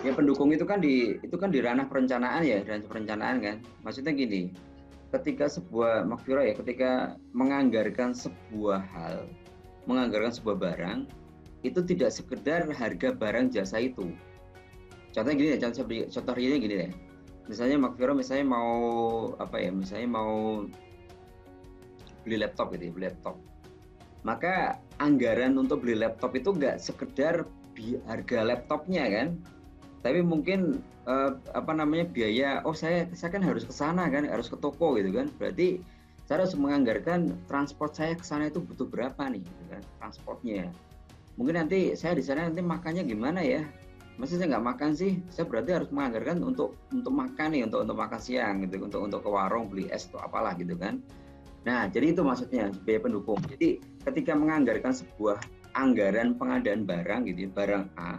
ya pendukung itu kan di ranah perencanaan ya, ranah perencanaan kan. Maksudnya gini, ketika ketika menganggarkan sebuah hal, menganggarkan sebuah barang, itu tidak sekedar harga barang jasa itu. Contohnya gini ya, contoh realnya gini ya. Misalnya Mak Viro misalnya mau apa ya? Misalnya mau beli laptop gitu ya, beli laptop. Maka anggaran untuk beli laptop itu nggak sekedar harga laptopnya kan, tapi mungkin biaya. Oh saya kan harus ke sana kan, harus ke toko gitu kan. Berarti saya harus menganggarkan transport saya ke sana itu butuh berapa nih, gitu kan, transportnya. Mungkin nanti saya di sana nanti makannya gimana ya? Masa saya nggak makan sih? Saya berarti harus menganggarkan untuk makan nih, untuk makan siang gitu, untuk ke warung beli es atau apalah gitu kan. Nah, jadi itu maksudnya biaya pendukung. Jadi ketika menganggarkan sebuah anggaran pengadaan barang gitu, barang A,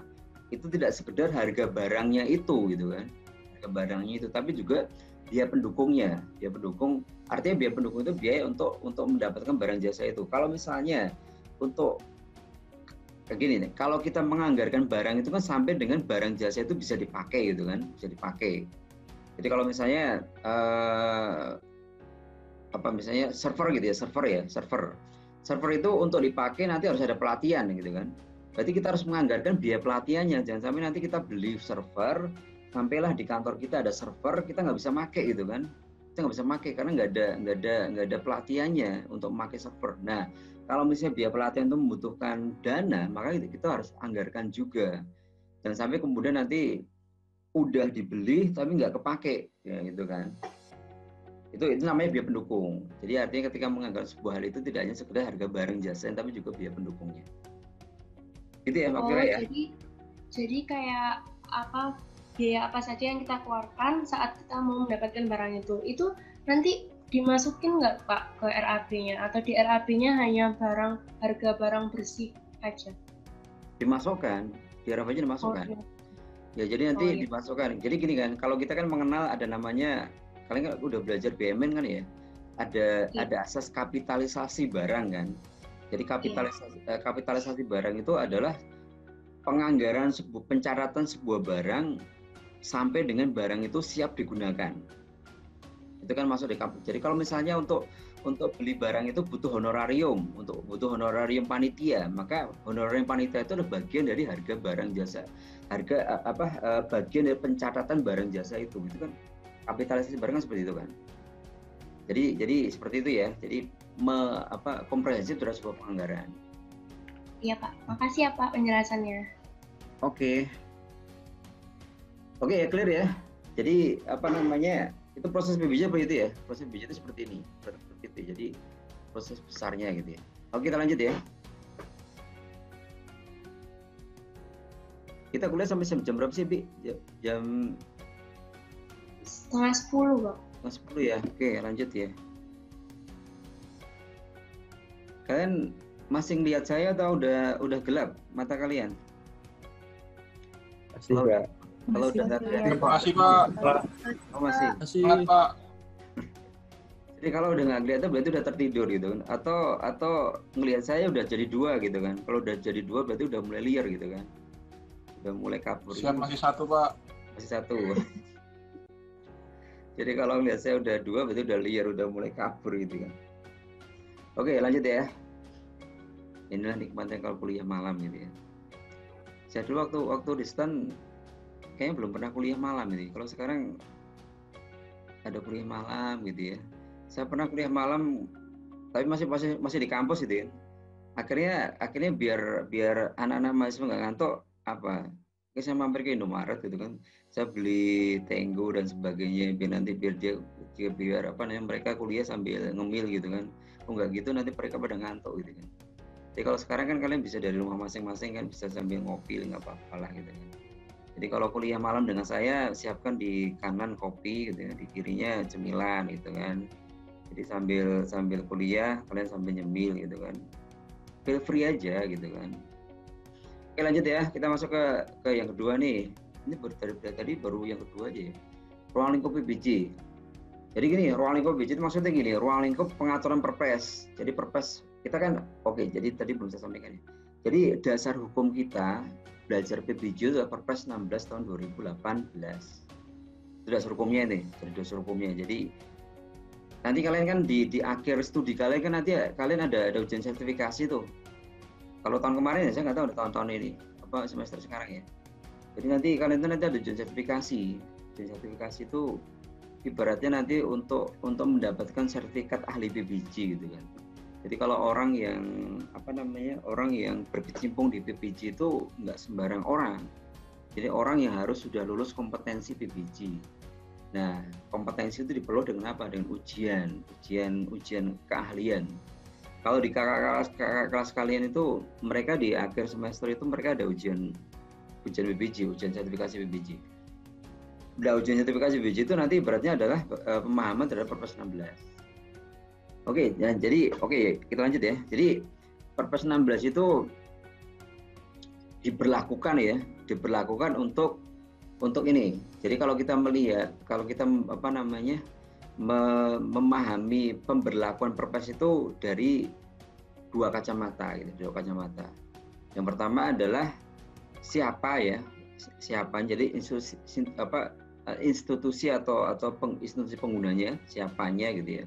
itu tidak sekedar harga barangnya itu gitu kan, harga barangnya itu, tapi juga biaya pendukungnya. Biaya pendukung, artinya biaya pendukung itu biaya untuk mendapatkan barang jasa itu. Kalau misalnya untuk kayak gini nih, kalau kita menganggarkan barang itu kan sampai dengan barang jasa itu bisa dipakai gitu kan, bisa dipakai. Jadi kalau misalnya misalnya server gitu ya, server itu untuk dipakai nanti harus ada pelatihan gitu kan. Berarti kita harus menganggarkan biaya pelatihannya. Jangan sampai nanti kita beli server, sampailah di kantor kita ada server, kita nggak bisa pakai gitu kan. Kita nggak bisa pakai karena nggak ada pelatihannya untuk memakai server. Nah, kalau misalnya biaya pelatihan itu membutuhkan dana, maka kita harus anggarkan juga. Jangan sampai kemudian nanti udah dibeli tapi nggak kepake, ya gitu kan. Itu namanya biaya pendukung. Jadi artinya ketika menganggarkan sebuah hal itu tidak hanya sekedar harga barang jasa, tapi juga biaya pendukungnya. Gitu ya, Mbak Kira ya. Jadi kayak biaya apa saja yang kita keluarkan saat kita mau mendapatkan barang itu nanti dimasukin nggak Pak ke RAB-nya, atau di RAB-nya hanya harga barang bersih aja? Dimasukkan, di RAB-nya dimasukkan. Oh, ya jadi nanti dimasukkan. Jadi gini kan, kalau kita kan mengenal ada namanya, kalian kan udah belajar BUMN kan ya, ada asas kapitalisasi barang kan. Jadi kapitalisasi barang itu adalah penganggaran pencaratan sebuah barang sampai dengan barang itu siap digunakan. Itu kan masuk di kapitalisasi. Jadi kalau misalnya untuk beli barang itu butuh honorarium, butuh honorarium panitia, maka honorarium panitia itu adalah bagian dari harga barang jasa, bagian dari pencatatan barang jasa itu kan. Kapitalisasi barang kan seperti itu kan. Jadi seperti itu ya. Jadi komprehensif terhadap sebuah penganggaran. Iya Pak. Makasih ya Pak penjelasannya. Oke, clear ya. Jadi itu proses PBJ seperti itu ya. Proses PBJ itu seperti ini. Seperti itu. Jadi proses besarnya gitu ya. Oke, kita lanjut ya. Kita kuliah sampai jam berapa sih, Bi? Jam 9:30, Pak. 9:30 ya. Oke, lanjut ya. Kalian masih lihat saya atau udah gelap mata kalian? Masih, Pak. Kalau udah nggak kelihatan. Terima kasih, Pak. Oh, masih. Pak. Jadi kalau udah nggak kelihatan berarti udah tertidur gitu kan? Atau ngelihat saya udah jadi 2 gitu kan? Kalau udah jadi 2 berarti udah mulai liar gitu kan? Udah mulai kabur. Siap, masih 1, Pak. Masih 1. Jadi kalau ngelihat saya udah 2 berarti udah liar, udah mulai kabur gitu kan? Oke, lanjut ya. Inilah nikmatnya kalau kuliah malam gitu ya. Saya dulu waktu di STAN kayaknya belum pernah kuliah malam ini. Kalau sekarang ada kuliah malam gitu ya. Saya pernah kuliah malam tapi masih di kampus gitu ya. Akhirnya biar anak-anak mahasiswa nggak ngantuk saya mampir ke Indomaret gitu kan. Saya beli Tenggo dan sebagainya biar mereka kuliah sambil ngemil gitu kan. Oh nggak gitu nanti mereka pada ngantuk gitu kan. Jadi kalau sekarang kan kalian bisa dari rumah masing-masing kan, bisa sambil ngopi nggak apa-apa lah gitu kan. Jadi kalau kuliah malam dengan saya, siapkan di kanan kopi gitu ya, di kirinya cemilan gitu kan. Jadi sambil kuliah kalian sambil nyemil gitu kan. Feel free aja gitu kan. Oke, lanjut ya, kita masuk ke yang kedua nih. Ini tadi baru yang kedua aja ya. Ruang lingkup PBJ. Jadi gini, ruang lingkup PBJ itu maksudnya gini, ruang lingkup pengaturan perpres. Jadi perpres kita kan jadi tadi belum saya sampaikan ya. Jadi dasar hukum kita belajar PBJ itu Perpres 16 tahun 2018. Itu dasar hukumnya ini, jadi dasar hukumnya. Jadi nanti kalian kan di akhir studi kalian kan nanti kalian ada ujian sertifikasi tuh. kalau tahun kemarin ya saya nggak tahu tahun-tahun ini apa semester sekarang ya. Jadi nanti kalian itu nanti ada ujian sertifikasi. Ujian sertifikasi itu ibaratnya nanti untuk mendapatkan sertifikat ahli PPJ gitu kan. Jadi kalau orang yang orang yang berkecimpung di PPJ itu nggak sembarang orang. Jadi orang yang harus sudah lulus kompetensi PPJ. Nah, kompetensi itu diperoleh dengan apa? Dengan ujian keahlian. Kalau di kakak kelas kalian itu mereka di akhir semester itu mereka ada ujian PPJ, ujian sertifikasi PPJ. Nah, ujian sertifikasi PPJ itu nanti beratnya adalah pemahaman terhadap Perpres 16. Oke, ya, jadi kita lanjut ya. Jadi Perpres 16 itu diberlakukan untuk ini. Jadi kalau kita melihat, memahami pemberlakuan Perpres itu dari dua kacamata gitu, Yang pertama adalah siapa. Jadi institusi atau institusi penggunanya, siapanya gitu ya.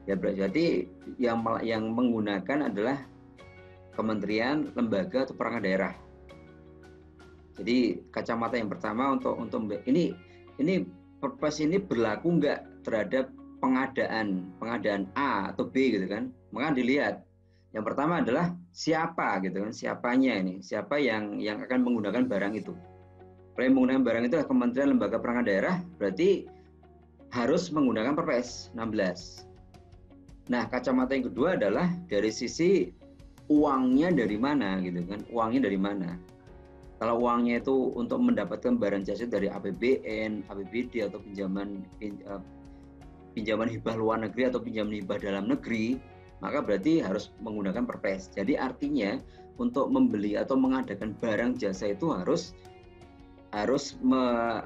Ya berarti yang menggunakan adalah kementerian, lembaga atau perangkat daerah. Jadi kacamata yang pertama untuk ini Perpres ini berlaku enggak terhadap pengadaan A atau B gitu kan. Maka dilihat yang pertama adalah siapa gitu kan, siapanya ini, siapa yang akan menggunakan barang itu. Kalau yang menggunakan barang itu adalah kementerian, lembaga, perangkat daerah, berarti harus menggunakan Perpres 16. Nah, kacamata yang kedua adalah dari sisi uangnya dari mana gitu kan, uangnya dari mana. Kalau uangnya itu untuk mendapatkan barang jasa dari APBN, APBD atau pinjaman hibah luar negeri atau pinjaman hibah dalam negeri, maka berarti harus menggunakan Perpres. Jadi artinya untuk membeli atau mengadakan barang jasa itu harus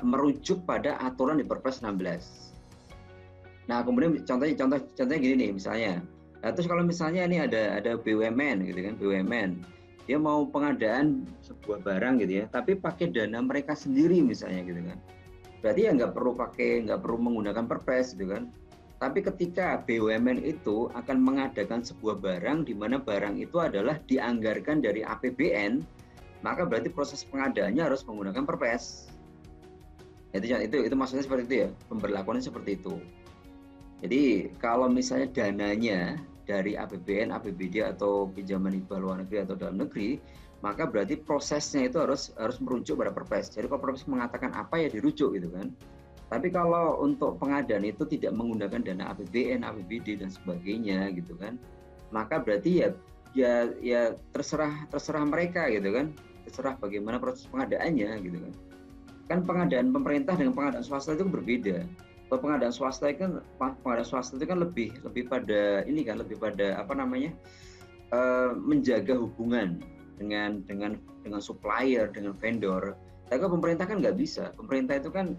merujuk pada aturan di Perpres 16. Nah, kemudian contohnya gini nih misalnya. Nah, terus kalau misalnya ini ada BUMN gitu kan, BUMN. Dia mau pengadaan sebuah barang gitu ya, tapi pakai dana mereka sendiri misalnya gitu kan. Berarti ya nggak perlu menggunakan Perpres gitu kan. Tapi ketika BUMN itu akan mengadakan sebuah barang di mana barang itu adalah dianggarkan dari APBN, maka berarti proses pengadaannya harus menggunakan Perpres. Itu maksudnya seperti itu ya, pemberlakuannya seperti itu. Jadi kalau misalnya dananya dari APBN, APBD atau pinjaman hibah luar negeri atau dalam negeri, maka berarti prosesnya itu harus merujuk pada Perpres. Jadi kalau Perpres mengatakan apa ya dirujuk gitu kan. Tapi kalau untuk pengadaan itu tidak menggunakan dana APBN, APBD dan sebagainya gitu kan, maka berarti ya terserah mereka gitu kan, terserah bagaimana proses pengadaannya gitu kan. Kan pengadaan pemerintah dengan pengadaan swasta itu berbeda. Kalau pengadaan swasta itu kan lebih pada ini kan, lebih pada menjaga hubungan dengan supplier, dengan vendor. Tapi kalau pemerintah kan nggak bisa. Pemerintah itu kan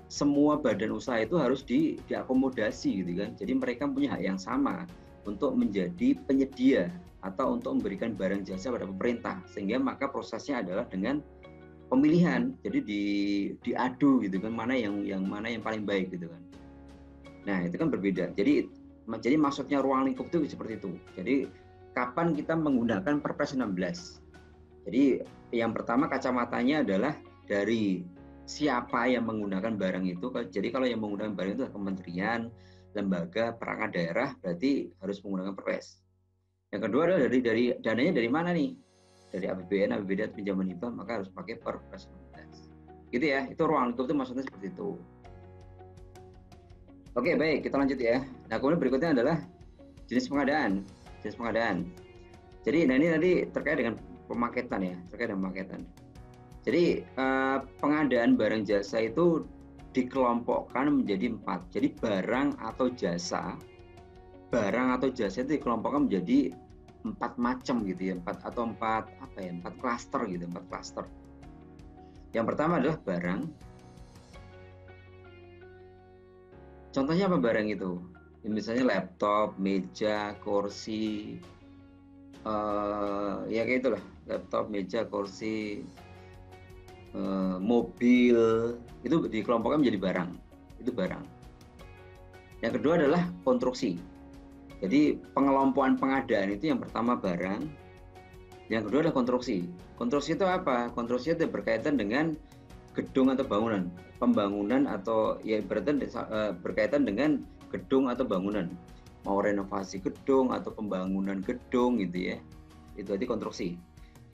semua badan usaha itu harus diakomodasi gitu kan. Jadi mereka punya hak yang sama untuk menjadi penyedia atau untuk memberikan barang jasa pada pemerintah. Sehingga maka prosesnya adalah dengan pemilihan, jadi diadu gitu kan, mana yang paling baik gitu kan. Nah itu kan berbeda. Jadi maksudnya ruang lingkup itu seperti itu. Jadi kapan kita menggunakan Perpres 16? Jadi yang pertama kacamatanya adalah dari siapa yang menggunakan barang itu. Jadi kalau yang menggunakan barang itu adalah kementerian, lembaga, perangkat daerah, berarti harus menggunakan Perpres. Yang kedua adalah dari dananya dari mana nih? Dari APBN, APBD atau pinjaman hibah, maka harus pakai Perpres 16. Gitu ya, itu ruang lingkup itu maksudnya seperti itu. Oke, baik, kita lanjut ya. Nah, kemudian berikutnya adalah jenis pengadaan. Jadi, ini tadi terkait dengan pemaketan ya, Jadi, pengadaan barang jasa itu dikelompokkan menjadi 4. Jadi, barang atau jasa itu dikelompokkan menjadi 4 macam gitu ya, 4 klaster gitu, 4 klaster. Yang pertama adalah barang. Contohnya apa barang itu? Ya, misalnya laptop, meja, kursi, ya kayak itulah, laptop, meja, kursi, mobil, itu dikelompokkan menjadi barang. Itu barang. Yang kedua adalah konstruksi. Jadi pengelompokan pengadaan itu yang pertama barang, Yang kedua adalah konstruksi. Konstruksi itu apa? Konstruksi itu berkaitan dengan gedung atau bangunan, pembangunan atau ya berkaitan dengan gedung atau bangunan. Mau renovasi gedung atau pembangunan gedung gitu ya. Itu tadi konstruksi.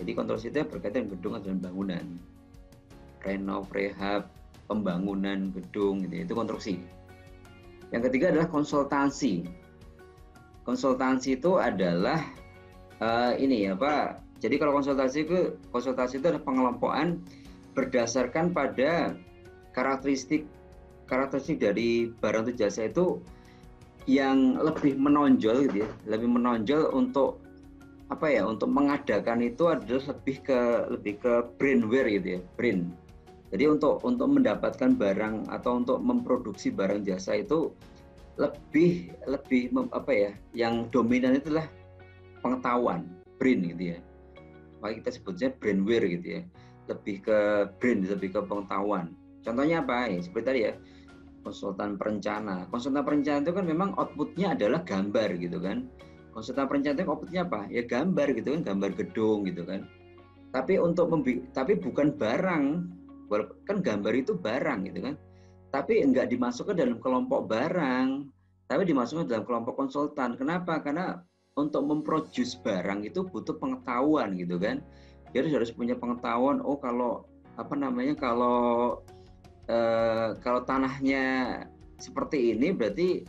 Jadi konstruksi itu berkaitan dengan gedung atau bangunan. Renov, rehab, pembangunan gedung gitu ya. Itu konstruksi. Yang ketiga adalah konsultansi. Konsultansi itu adalah jadi kalau konsultasi itu adalah pengelompokan berdasarkan pada karakteristik dari barang atau jasa itu yang lebih menonjol gitu ya, lebih menonjol untuk untuk mengadakan itu adalah lebih ke brainware gitu ya, brain. Jadi untuk mendapatkan barang atau untuk memproduksi barang jasa itu lebih yang dominan itulah pengetahuan, brain gitu ya. Makanya kita sebutnya brainware gitu ya. Lebih ke brain, lebih ke pengetahuan. Contohnya apa? Ya, seperti tadi ya, konsultan perencana. Konsultan perencana itu kan memang outputnya adalah gambar gitu kan. Konsultan perencana itu outputnya apa? Ya gambar gitu kan, gambar gedung gitu kan. Tapi tapi bukan barang. Kan gambar itu barang gitu kan. Tapi enggak dimasukkan dalam kelompok barang, tapi dimasukkan dalam kelompok konsultan. Kenapa? Karena untuk memproduce barang itu butuh pengetahuan gitu kan. Dia harus punya pengetahuan. Oh kalau kalau tanahnya seperti ini berarti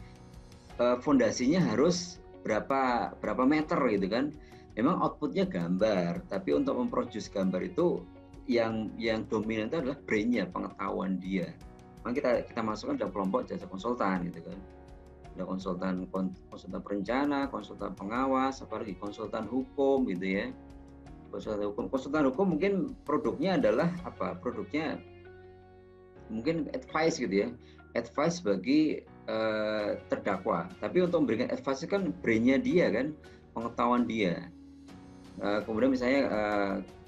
fondasinya harus berapa meter gitu kan. Memang outputnya gambar, tapi untuk memproduce gambar itu yang dominan itu adalah brain-nya, pengetahuan dia. Maka kita masukkan dalam kelompok jasa konsultan gitu kan. Ada konsultan perencana, konsultan pengawas, apalagi konsultan hukum gitu ya. Konsultan hukum mungkin produknya adalah apa? Produknya mungkin advice gitu ya. Advice bagi terdakwa. Tapi untuk memberikan advice kan brain-nya dia kan, pengetahuan dia. Kemudian misalnya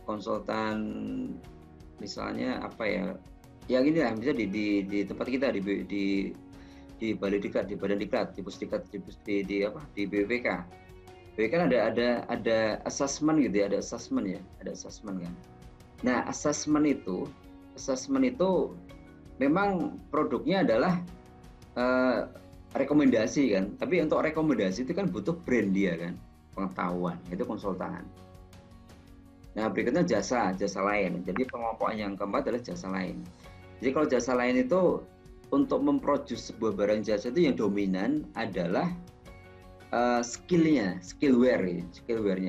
konsultan misalnya ya gini lah, misalnya di tempat kita di Balai Diklat, di Badan Diklat, di Pusdiklat, di BPK. BPK kan ada assessment gitu ya, ada assessment kan. Nah, assessment itu memang produknya adalah rekomendasi kan. Tapi untuk rekomendasi itu kan butuh brand dia kan, pengetahuan, itu konsultan. Nah, berikutnya jasa lain. Jadi pengelompokan yang keempat adalah jasa lain. Jadi kalau jasa lain itu untuk memproduce sebuah barang jasa itu yang dominan adalah skillware-nya.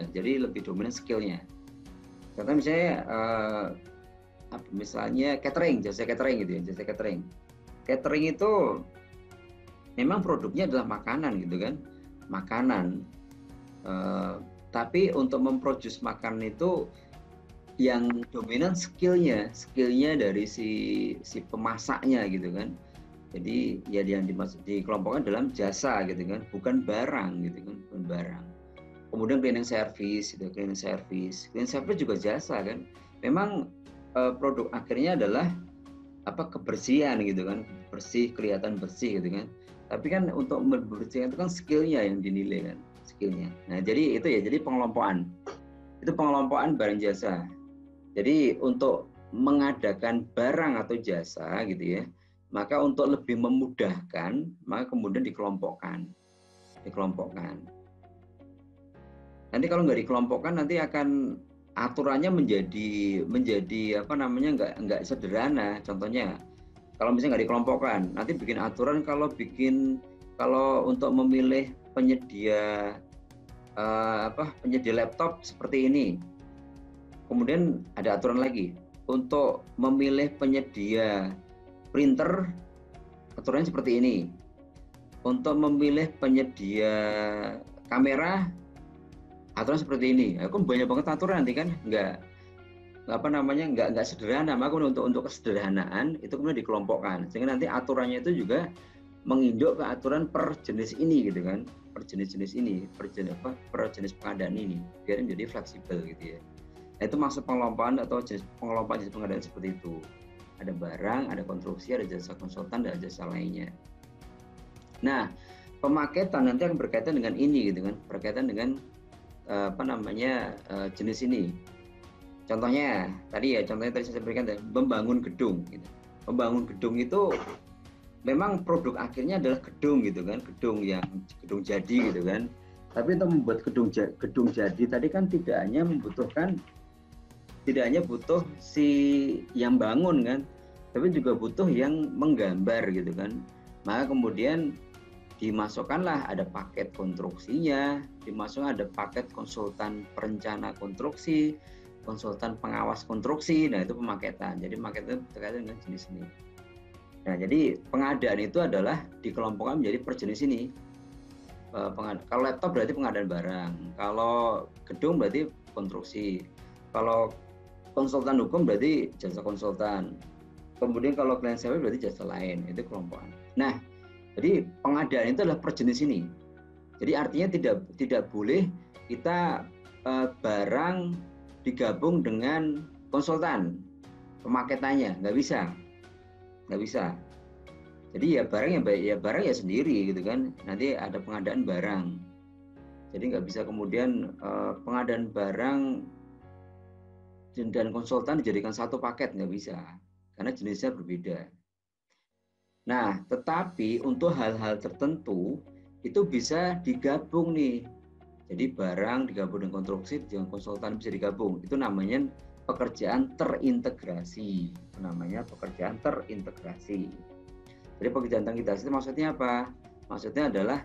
Jadi lebih dominan skillnya. Contoh misalnya catering, jasa catering gitu ya, jasa catering. Catering itu memang produknya adalah makanan gitu kan, makanan. Tapi untuk memproduce makanan itu yang dominan skillnya dari si pemasaknya gitu kan. Jadi ya yang dikelompokkan dalam jasa gitu kan, bukan barang gitu kan, bukan barang. Kemudian cleaning service juga jasa kan. Memang produk akhirnya adalah kebersihan gitu kan, bersih, kelihatan bersih gitu kan. Tapi kan untuk membersihkan itu kan skillnya yang dinilai kan, skillnya. Nah jadi itu ya, jadi pengelompokan barang jasa. Jadi untuk mengadakan barang atau jasa gitu ya, maka untuk lebih memudahkan, maka kemudian dikelompokkan. Nanti kalau nggak dikelompokkan, nanti akan aturannya menjadi nggak sederhana. Contohnya, kalau misalnya nggak dikelompokkan, nanti bikin aturan kalau untuk memilih penyedia laptop seperti ini. Kemudian ada aturan lagi untuk memilih penyedia printer, aturannya seperti ini. Untuk memilih penyedia kamera, aturan seperti ini. Kan banyak banget aturan nanti kan, nggak sederhana. Maka untuk kesederhanaan itu kemudian dikelompokkan, sehingga nanti aturannya itu juga menginduk ke aturan per jenis ini gitu kan, per jenis pengadaan ini, biar menjadi fleksibel gitu ya. Nah, itu maksud pengelompokan atau pengelompokan jenis pengadaan seperti itu. Ada barang, ada konstruksi, ada jasa konsultan, dan jasa lainnya. Nah, pemaketan nanti akan berkaitan dengan ini gitu kan, berkaitan dengan jenis ini. Contohnya tadi saya berikan membangun gedung. Gitu. Membangun gedung itu memang produk akhirnya adalah gedung gitu kan, gedung jadi gitu kan. Tapi untuk membuat gedung jadi tadi kan tidak hanya butuh si yang bangun kan, tapi juga butuh yang menggambar gitu kan. Maka kemudian dimasukkanlah ada paket konstruksinya, ada paket konsultan perencana konstruksi, konsultan pengawas konstruksi. Nah itu pemaketan. Jadi pemaketan terkait dengan jenis ini. Nah jadi pengadaan itu adalah dikelompokkan menjadi per jenis ini. Kalau laptop berarti pengadaan barang, kalau gedung berarti konstruksi, kalau konsultan hukum berarti jasa konsultan, kemudian kalau klien service berarti jasa lain. Itu kelompokan. Nah jadi pengadaan itu adalah per jenis ini. Jadi artinya tidak boleh kita barang digabung dengan konsultan pemaketannya, nggak bisa. Jadi ya barang ya sendiri gitu kan. Nanti ada pengadaan barang. Jadi nggak bisa kemudian pengadaan barang dan konsultan dijadikan satu paket, nggak bisa, karena jenisnya berbeda. Nah, tetapi untuk hal-hal tertentu itu bisa digabung nih. Jadi barang digabung dengan konstruksi, dengan konsultan bisa digabung. Itu namanya pekerjaan terintegrasi. Jadi pekerjaan terintegrasi itu maksudnya apa? Maksudnya adalah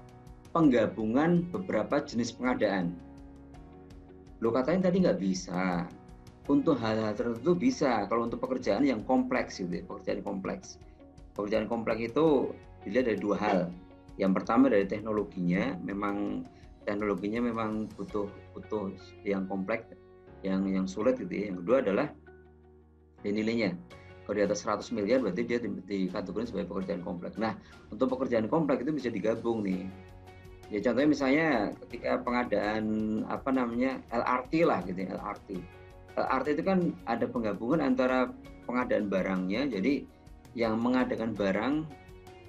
penggabungan beberapa jenis pengadaan. Lo katanya tadi nggak bisa. Untuk hal-hal tertentu bisa. Kalau untuk pekerjaan yang kompleks gitu, pekerjaan kompleks. Pekerjaan kompleks itu dilihat dari dua hal. Yang pertama dari teknologinya, memang butuh yang kompleks, yang sulit gitu ya. Yang kedua adalah nilainya. Kalau di atas 100 miliar berarti dia dikategorikan sebagai pekerjaan kompleks. Nah, untuk pekerjaan kompleks itu bisa digabung nih. Ya contohnya misalnya ketika pengadaan LRT lah gitu ya, LRT. LRT itu kan ada penggabungan antara pengadaan barangnya, jadi yang mengadakan barang,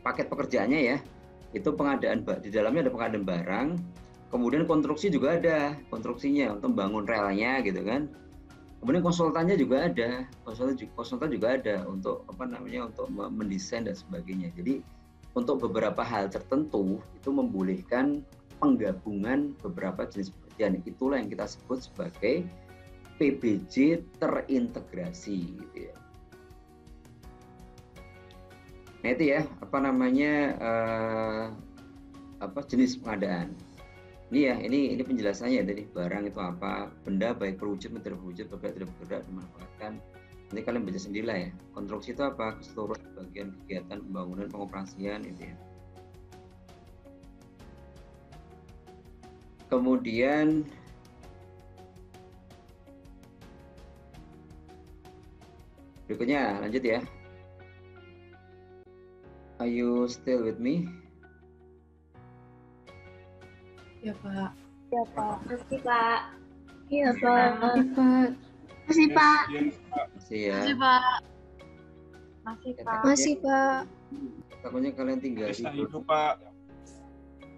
paket pekerjaannya ya, itu pengadaan, di dalamnya ada pengadaan barang, kemudian konstruksi juga ada, konstruksinya untuk membangun relnya gitu kan, kemudian konsultannya juga ada, konsultan juga ada untuk untuk mendesain dan sebagainya. Jadi untuk beberapa hal tertentu itu membolehkan penggabungan beberapa jenis pekerjaan. Itulah yang kita sebut sebagai PBJ terintegrasi gitu ya. Nah itu ya jenis pengadaan. Ini ya, ini penjelasannya tadi, barang itu apa, benda baik berwujud maupun tidak berwujud, bergerak tidak bergerak, dimanfaatkan. Nanti kalian baca sendirilah ya. Konstruksi itu apa? Keseluruhan bagian kegiatan pembangunan, pengoperasian itu ya. Kemudian berikutnya lanjut ya. Are you still with me? Ya Pak. Masih Pak. Iya, Pak. Masih Pak. Masih ya. Masih, Pak. Takutnya kalian tinggal Itu Pak.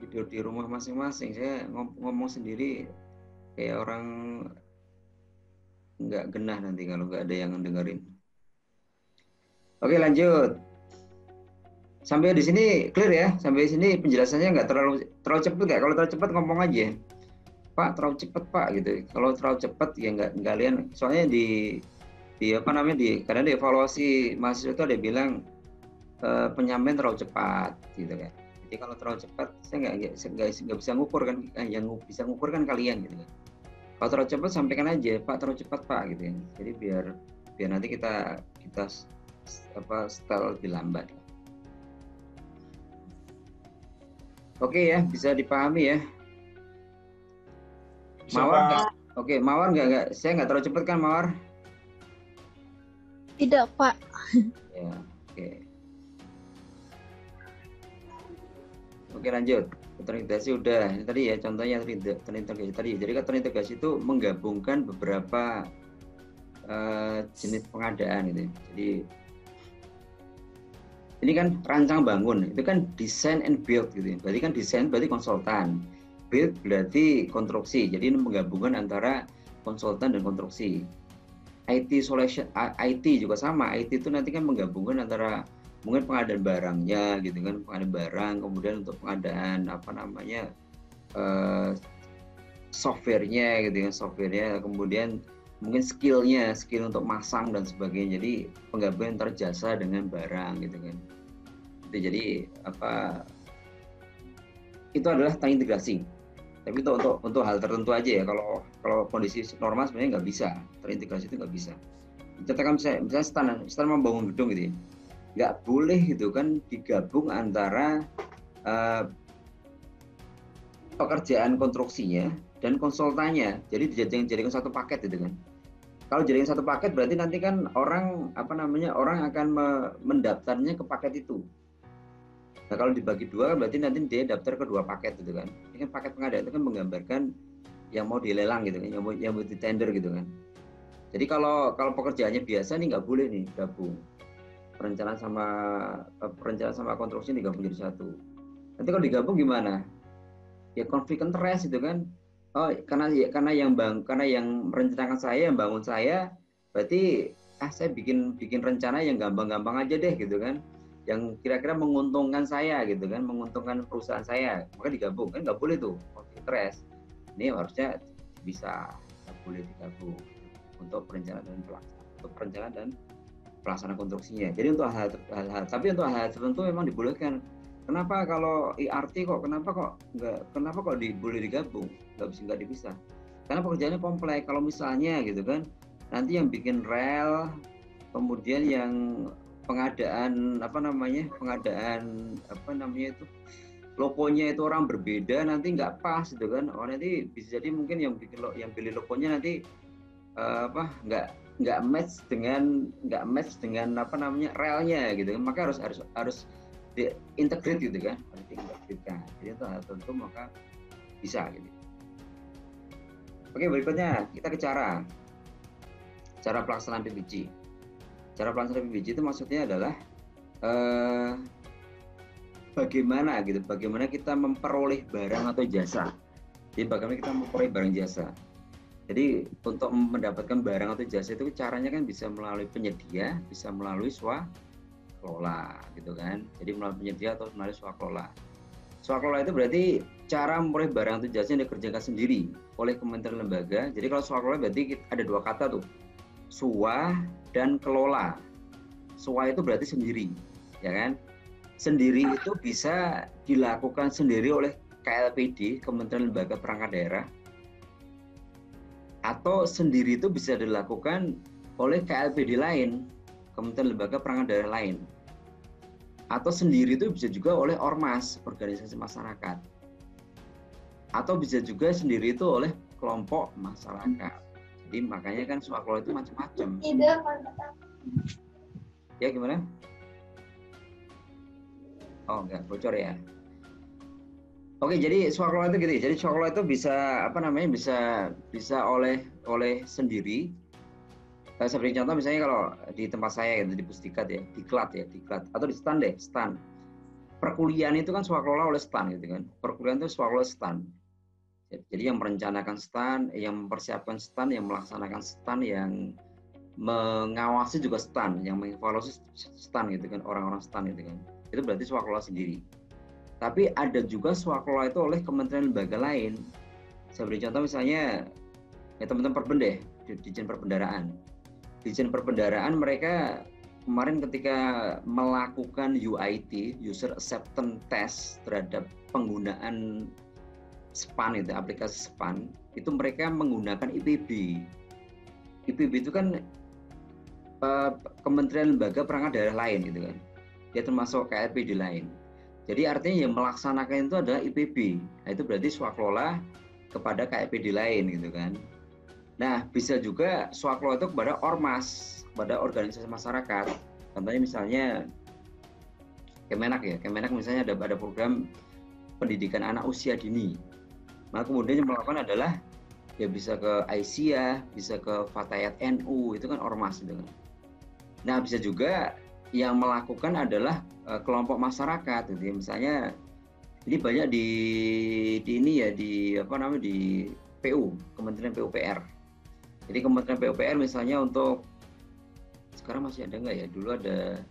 tidur di rumah masing-masing. Saya ngomong sendiri kayak orang nggak genah nanti kalau nggak ada yang dengerin. Oke lanjut. Sampai di sini clear ya. Sampai di sini penjelasannya nggak terlalu cepat nggak? Kalau terlalu cepat ngomong aja. Pak terlalu cepat Pak gitu. Kalau terlalu cepat ya nggak kalian. Soalnya kadang di evaluasi mahasiswa itu ada bilang penyampaian terlalu cepat gitu kan. Jadi kalau terlalu cepat saya nggak bisa ngukur kan. Yang bisa ngukur kan kalian gitu kan. Kalau terlalu cepat sampaikan aja Pak terlalu cepat Pak gitu ya. Jadi biar nanti kita setel lebih lambat. Oke ya, bisa dipahami ya. Bisa, Mawar Pak. nggak? Oke, Mawar nggak? Saya nggak terlalu cepat kan, Mawar? Tidak, Pak. Ya, oke. Oke lanjut. Terintegrasi udah. Ini tadi ya contohnya terintegrasi tadi. Jadi terintegrasi itu menggabungkan beberapa jenis pengadaan gitu. Jadi ini kan rancang bangun, itu kan design and build gitu. Berarti kan desain berarti konsultan. Build berarti konstruksi. Jadi ini penggabungan antara konsultan dan konstruksi. IT solution, IT juga sama. IT itu nanti kan menggabungkan antara mungkin pengadaan barangnya gitu kan, pengadaan barang, kemudian untuk pengadaan apa namanya softwarenya gitu kan, softwarenya, kemudian mungkin skill untuk masang dan sebagainya. Jadi penggabungan antara jasa dengan barang gitu kan. Itu jadi apa? Itu adalah terintegrasi. Tapi untuk hal tertentu aja ya. Kalau kondisi normal sebenarnya nggak bisa, terintegrasi itu nggak bisa. Contohnya misalnya stan membangun gedung gitu ya, nggak boleh gitu kan digabung antara pekerjaan konstruksinya dan konsultannya. Jadi dijadikan satu paket gitu kan. Kalau jadikan satu paket berarti nanti kan orang akan mendaftarnya ke paket itu. Nah kalau dibagi dua berarti nanti dia daftar ke dua paket gitu kan. Ini kan paket pengadaan itu kan menggambarkan yang mau dilelang gitu kan, yang mau ditender gitu kan. Jadi kalau pekerjaannya biasa nih nggak boleh nih gabung. Perencanaan sama konstruksi digabung jadi satu. Nanti kalau digabung gimana? Ya konflik interest gitu kan. Oh karena yang merencanakan saya, yang bangun saya, berarti saya bikin rencana yang gampang-gampang aja deh gitu kan. Yang kira-kira menguntungkan saya gitu kan, menguntungkan perusahaan saya, maka digabung. Kan nggak boleh tuh konflik interest. Ini harusnya bisa, nggak boleh digabung untuk perencanaan dan pelaksanaan konstruksinya. Jadi untuk hal tertentu memang dibolehkan. Kenapa kalau IRT kenapa kok boleh digabung? Nggak dipisah. Karena pekerjaannya kompleks. Kalau misalnya gitu kan, nanti yang bikin rel, kemudian yang pengadaan logonya itu orang berbeda, nanti nggak pas gitu kan. Nanti bisa jadi mungkin yang pilih logonya nanti nggak match dengan relnya gitu kan. Maka harus diintegrate gitu kan, harus diintegrate. Jadi itu hal tertentu maka bisa gitu. Oke, berikutnya kita ke cara pelaksanaan PPG. Cara pelaksanaan PPG itu maksudnya adalah bagaimana kita memperoleh barang atau jasa. Jadi bagaimana kita memperoleh barang jasa. Jadi untuk mendapatkan barang atau jasa itu caranya kan bisa melalui penyedia, bisa melalui swakelola gitu kan. Jadi melalui penyedia atau melalui swakelola. Swakelola itu berarti cara memperoleh barang atau jasa yang dikerjakan sendiri oleh kementerian lembaga. Jadi kalau swakelola berarti ada dua kata tuh, swa dan kelola. Swa itu berarti sendiri, ya kan? Sendiri itu bisa dilakukan sendiri oleh KLPD, Kementerian Lembaga Perangkat Daerah, atau sendiri itu bisa dilakukan oleh KLPD lain, Kementerian Lembaga Perangkat Daerah lain. Atau sendiri itu bisa juga oleh ormas, organisasi masyarakat. Atau bisa juga sendiri itu oleh kelompok masyarakat. Jadi makanya kan swakelola itu macam-macam. Ya gimana? Oh enggak, bocor ya. Oke, jadi swakelola itu gitu. Jadi swakelola itu bisa bisa oleh sendiri. Seperti contoh misalnya kalau di tempat saya gitu, di Pustikat ya, diklat atau di stand. Perkuliahan itu kan swakelola oleh stand gitu kan. Perkuliahan itu swakelola stand. Jadi yang merencanakan stand, yang mempersiapkan stand, yang melaksanakan stand, yang mengawasi juga stand, yang mengevaluasi stand gitu kan, orang-orang stand gitu kan. Itu berarti swakelola sendiri. Tapi ada juga swakelola itu oleh kementerian lembaga lain. Saya beri contoh misalnya ya teman-teman Perben deh, Ditjen Perbendaraan. Ditjen Perbendaraan mereka kemarin ketika melakukan UIT, User Acceptance Test terhadap penggunaan SPAN itu, aplikasi SPAN, itu mereka menggunakan IPB. IPB itu kan Kementerian Lembaga Perangkat Daerah lain gitu kan. Dia termasuk KLPD lain. Jadi artinya yang melaksanakan itu adalah IPB. Nah, itu berarti swakelola kepada KLPD lain gitu kan. Nah, bisa juga swakelola itu kepada ormas, kepada organisasi masyarakat. Contohnya misalnya Kemenak ya. Kemenak misalnya ada program pendidikan anak usia dini. Maka kemudian yang melakukan adalah ya bisa ke Aisyah, bisa ke Fatayat NU, itu kan ormas gitu kan. Nah, bisa juga yang melakukan adalah kelompok masyarakat gitu. Misalnya Ini banyak di ini ya, di apa namanya, di PU, Kementerian PUPR. Jadi Kementerian PUPR misalnya untuk, sekarang masih ada nggak ya? Dulu ada,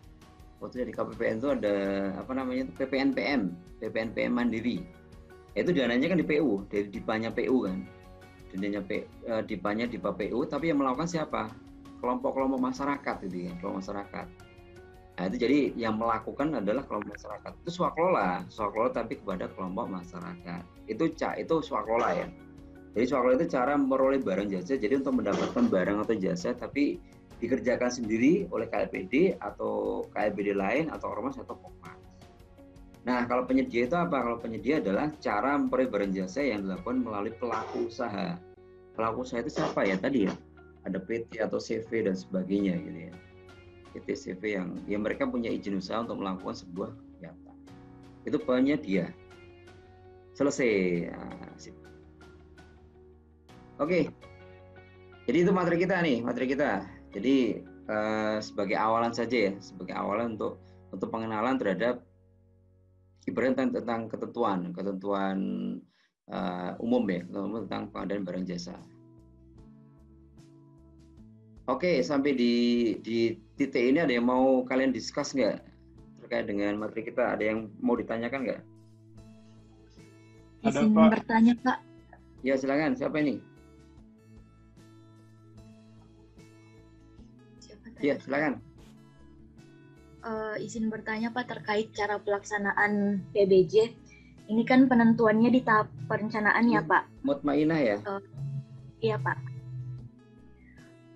waktu di KPPN itu ada apa namanya, PPNPM Mandiri. Itu dananya kan di PU, dari dipanya PU kan. Dipanya di PU, tapi yang melakukan siapa? Kelompok-kelompok masyarakat gitu ya, kelompok masyarakat. Nah itu jadi yang melakukan adalah kelompok masyarakat. Itu swaklola tapi kepada kelompok masyarakat. Itu swaklola ya. Jadi swaklola itu cara memperoleh barang jasa. Jadi untuk mendapatkan barang atau jasa, tapi dikerjakan sendiri oleh KLPD atau KLPD lain atau ormas atau pokmas. Nah kalau penyedia itu apa? Kalau penyedia adalah cara memperoleh barang jasa yang dilakukan melalui pelaku usaha. Pelaku usaha itu siapa ya tadi ya? Ada PT atau CV dan sebagainya gitu ya. PT CV yang mereka punya izin usaha untuk melakukan sebuah kegiatan. Itu penyedia. Selesai. Nah, Oke. Jadi itu materi kita. Jadi sebagai awalan saja ya, sebagai awalan untuk pengenalan terhadap ibaratnya tentang ketentuan umum ya, tentang pengadaan barang jasa. Oke, sampai di titik ini ada yang mau kalian discuss nggak terkait dengan materi kita? Ada yang mau ditanyakan nggak? Ada, Izin Pak. bertanya, Pak. Ya silakan. Siapa ini? Siapa tadi? Ya silakan. Izin bertanya, Pak, terkait cara pelaksanaan PBJ. Ini kan penentuannya di tahap perencanaan ya, Pak? Mutmainah ya? Iya, Pak.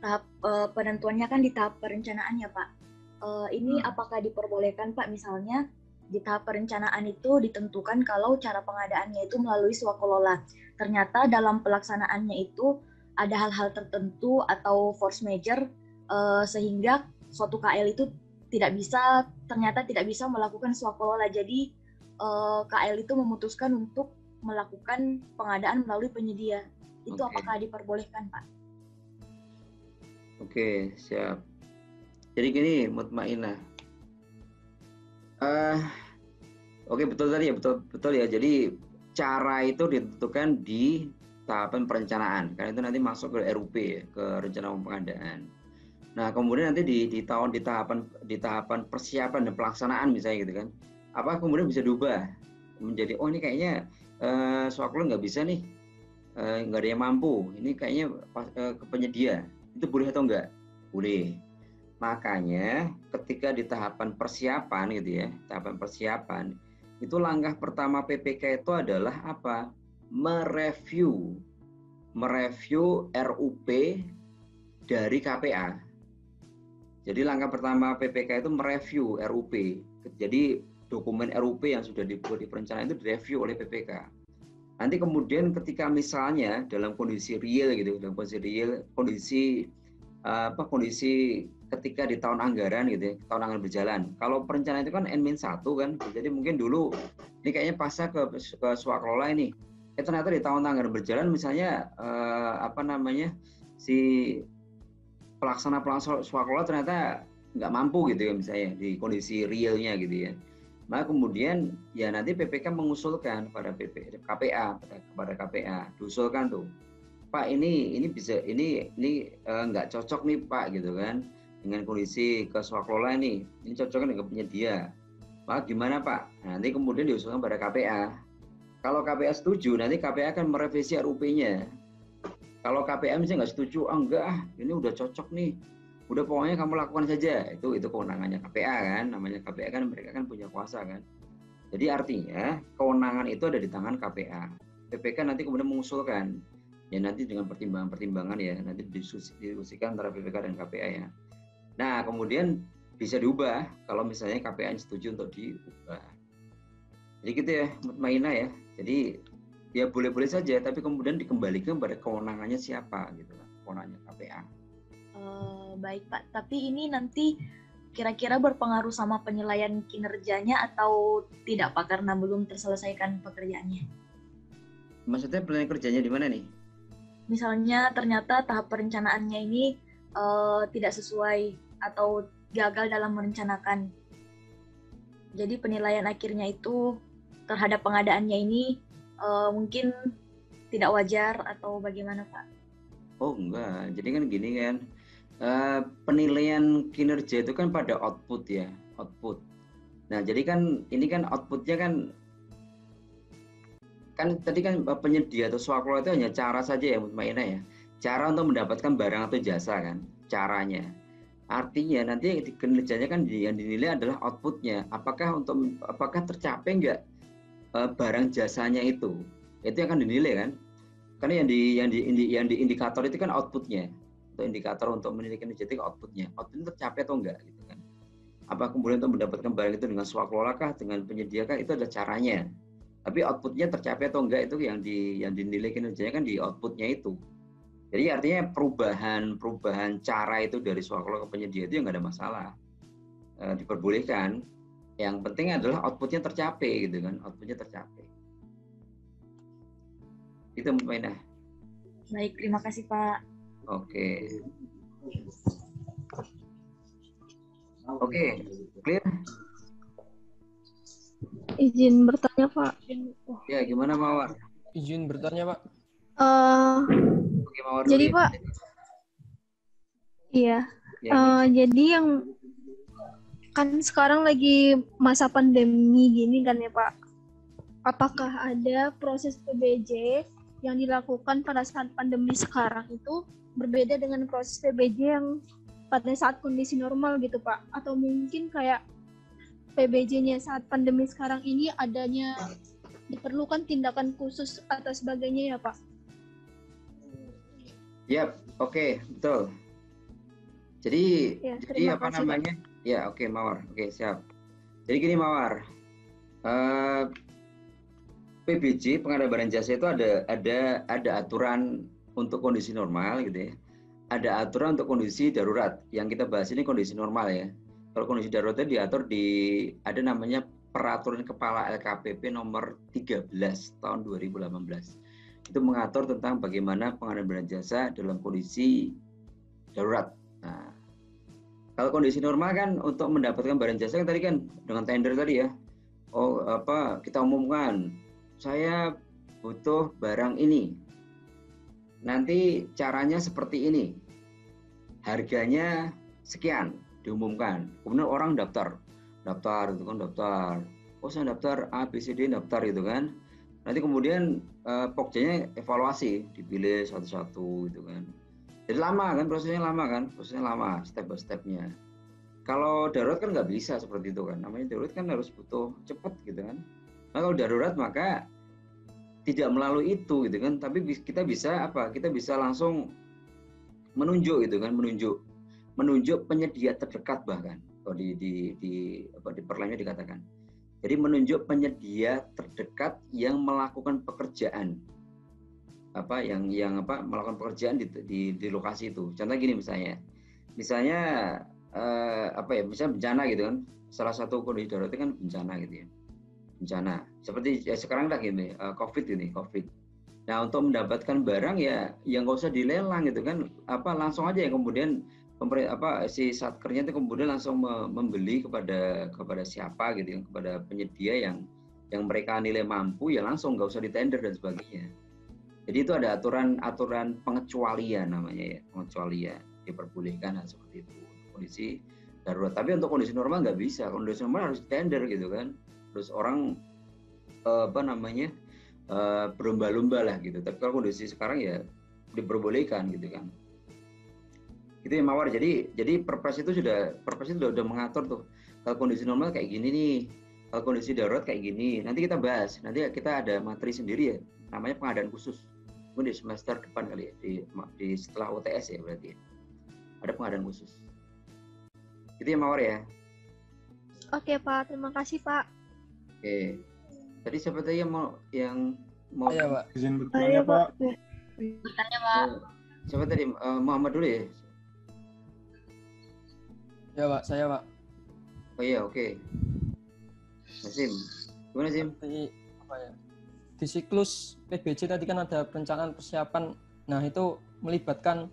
Tahap penentuannya kan di tahap perencanaan ya, Pak. Ini apakah diperbolehkan, Pak, misalnya di tahap perencanaan itu ditentukan kalau cara pengadaannya itu melalui swaklola. Ternyata dalam pelaksanaannya itu ada hal-hal tertentu atau force major sehingga suatu KL itu ternyata tidak bisa melakukan swaklola. Jadi KL itu memutuskan untuk melakukan pengadaan melalui penyedia. Itu apakah diperbolehkan, Pak? Oke, siap. Jadi gini, Mutmainah. Oke, betul tadi ya, betul ya. Jadi cara itu ditentukan di tahapan perencanaan, karena itu nanti masuk ke RUP ya, ke rencana pengadaan. Nah, kemudian nanti di tahapan persiapan dan pelaksanaan misalnya gitu kan. Apa kemudian bisa diubah menjadi ini kayaknya swaklola nggak bisa nih, nggak ada yang mampu. Ini kayaknya ke penyedia. Itu boleh atau enggak? Boleh. Makanya ketika di tahapan persiapan gitu ya, tahapan persiapan, itu langkah pertama PPK itu adalah apa? Mereview RUP dari KPA. Jadi langkah pertama PPK itu mereview RUP. Jadi dokumen RUP yang sudah dibuat di perencanaan itu direview oleh PPK. Nanti kemudian ketika misalnya dalam kondisi real gitu, kondisi ketika di tahun anggaran gitu ya, tahun anggaran berjalan. Kalau perencanaan itu kan N-1 kan, jadi mungkin dulu ini kayaknya pasca ke swaklola ini. Ternyata di tahun anggaran berjalan misalnya si pelaksana swaklola ternyata nggak mampu gitu ya misalnya di kondisi realnya gitu ya. Maka kemudian ya nanti PPK mengusulkan kepada KPA, diusulkan tuh, Pak ini bisa ini nggak cocok nih Pak gitu kan dengan kondisi ke swaklola ini cocoknya dengan penyedia. Maka gimana Pak? Nah, nanti kemudian diusulkan pada KPA. Kalau KPA setuju, nanti KPA akan merevisi RUP-nya. Kalau KPA misalnya nggak setuju, enggak, ini udah cocok nih. Udah pokoknya kamu lakukan saja. Itu kewenangannya KPA kan, namanya KPA kan mereka kan punya kuasa kan. Jadi artinya kewenangan itu ada di tangan KPA. PPK nanti kemudian mengusulkan. Ya nanti dengan pertimbangan-pertimbangan ya, nanti didiskusikan antara PPK dan KPA ya. Nah, kemudian bisa diubah kalau misalnya KPA setuju untuk diubah. Jadi gitu ya, Mutmainah ya. Jadi ya boleh-boleh saja, tapi kemudian dikembalikan pada kewenangannya siapa gitu lah, kewenangannya KPA. Baik Pak, tapi ini nanti kira-kira berpengaruh sama penilaian kinerjanya atau tidak Pak, karena belum terselesaikan pekerjaannya? Maksudnya penilaian kerjanya di mana nih? Misalnya ternyata tahap perencanaannya ini tidak sesuai atau gagal dalam merencanakan. Jadi penilaian akhirnya itu terhadap pengadaannya ini mungkin tidak wajar atau bagaimana Pak? Oh enggak, jadi kan gini kan, penilaian kinerja itu kan pada output ya, output. Nah jadi kan ini kan outputnya kan tadi kan penyedia atau swaklola itu hanya cara saja ya Mutmainah ya, cara untuk mendapatkan barang atau jasa kan, caranya. Artinya nanti kinerjanya kan yang dinilai adalah outputnya, apakah tercapai enggak barang jasanya itu yang akan dinilai kan. Karena yang di indikator itu kan outputnya, untuk indikator untuk menilai kinerja itu outputnya tercapai atau enggak gitu kan. Apa kemudian untuk mendapatkan barang itu dengan swaklola kah, dengan penyedia kah, itu adalah caranya. Tapi outputnya tercapai atau enggak itu yang dinilai kinerjanya kan di outputnya itu. Jadi artinya perubahan cara itu dari swaklola ke penyedia itu nggak ada masalah, diperbolehkan. Yang penting adalah outputnya tercapai gitu kan, outputnya tercapai. Itu Mutmainah. Baik, terima kasih Pak. Oke, clear? Izin bertanya Pak. Ya, gimana Mawar? Izin bertanya Pak. Oke, Mawar Jadi dulu ya. Pak, iya. Ya, Jadi yang kan sekarang lagi masa pandemi gini kan ya Pak. Apakah ada proses PBJ yang dilakukan pada saat pandemi sekarang itu berbeda dengan proses PBJ yang pada saat kondisi normal gitu Pak? Atau mungkin kayak PBJ-nya saat pandemi sekarang ini adanya diperlukan tindakan khusus atau sebagainya ya Pak? Yap, oke, betul. Jadi Ya, jadi terima apa kasih, namanya? Ya, oke Mawar. Oke, siap. Jadi gini Mawar. PBJ pengadaan barang jasa itu ada aturan untuk kondisi normal gitu ya. Ada aturan untuk kondisi darurat. Yang kita bahas ini kondisi normal ya. Kalau kondisi darurat itu diatur ada namanya Peraturan Kepala LKPP nomor 13 tahun 2018. Itu mengatur tentang bagaimana pengadaan barang jasa dalam kondisi darurat. Nah, kalau kondisi normal kan untuk mendapatkan barang jasa kan tadi kan dengan tender tadi ya. Kita umumkan saya butuh barang ini. Nanti caranya seperti ini. Harganya sekian diumumkan. Kemudian orang daftar itu kan daftar. Oh saya daftar A, B, C, D daftar gitu kan. Nanti kemudian pokjanya evaluasi, dipilih satu-satu gitu kan. Jadi lama kan prosesnya lama step by stepnya. Kalau darurat kan nggak bisa seperti itu kan. Namanya darurat kan harus butuh cepat gitu kan. Nah kalau darurat maka tidak melalui itu gitu kan, tapi kita bisa langsung menunjuk gitu kan, menunjuk penyedia terdekat bahkan kalau di perlainnya dikatakan. Jadi menunjuk penyedia terdekat yang melakukan pekerjaan melakukan pekerjaan di lokasi itu. Contoh gini misalnya bencana gitu kan. Salah satu kondisi darurat itu kan bencana gitu ya. Bencana. Seperti ya sekarang lah gini, COVID. Nah, untuk mendapatkan barang ya yang nggak usah dilelang gitu kan, langsung aja yang kemudian si satkernya itu kemudian langsung membeli kepada siapa gitu, kepada penyedia yang mereka nilai mampu ya langsung nggak usah ditender dan sebagainya. Jadi itu ada aturan pengecualian namanya ya, pengecualian diperbolehkan seperti itu kondisi darurat. Tapi untuk kondisi normal nggak bisa, kondisi normal harus tender gitu kan, terus orang berlomba-lomba lah gitu. Tapi kalau kondisi sekarang ya diperbolehkan gitu kan. Itu yang Mawar. Jadi Perpres itu sudah mengatur tuh. Kalau kondisi normal kayak gini nih, kalau kondisi darurat kayak gini. Nanti kita bahas. Nanti kita ada materi sendiri ya, namanya pengadaan khusus. Mungkin di semester depan kali ya, di setelah UTS ya berarti. Ada pengadaan khusus. Itu yang Mawar ya. Oke Pak, terima kasih Pak. Oke. Tadi siapa tadi yang mau Iya, Pak. Izin bertanya, Pak. Bertanya Pak. Siapa tadi? Muhammad dulu ya? Ya, Pak. Saya, Pak. Oh iya, oke. Nasim. Gimana, Sim? Di siklus PBJ tadi kan ada perencanaan persiapan. Nah, itu melibatkan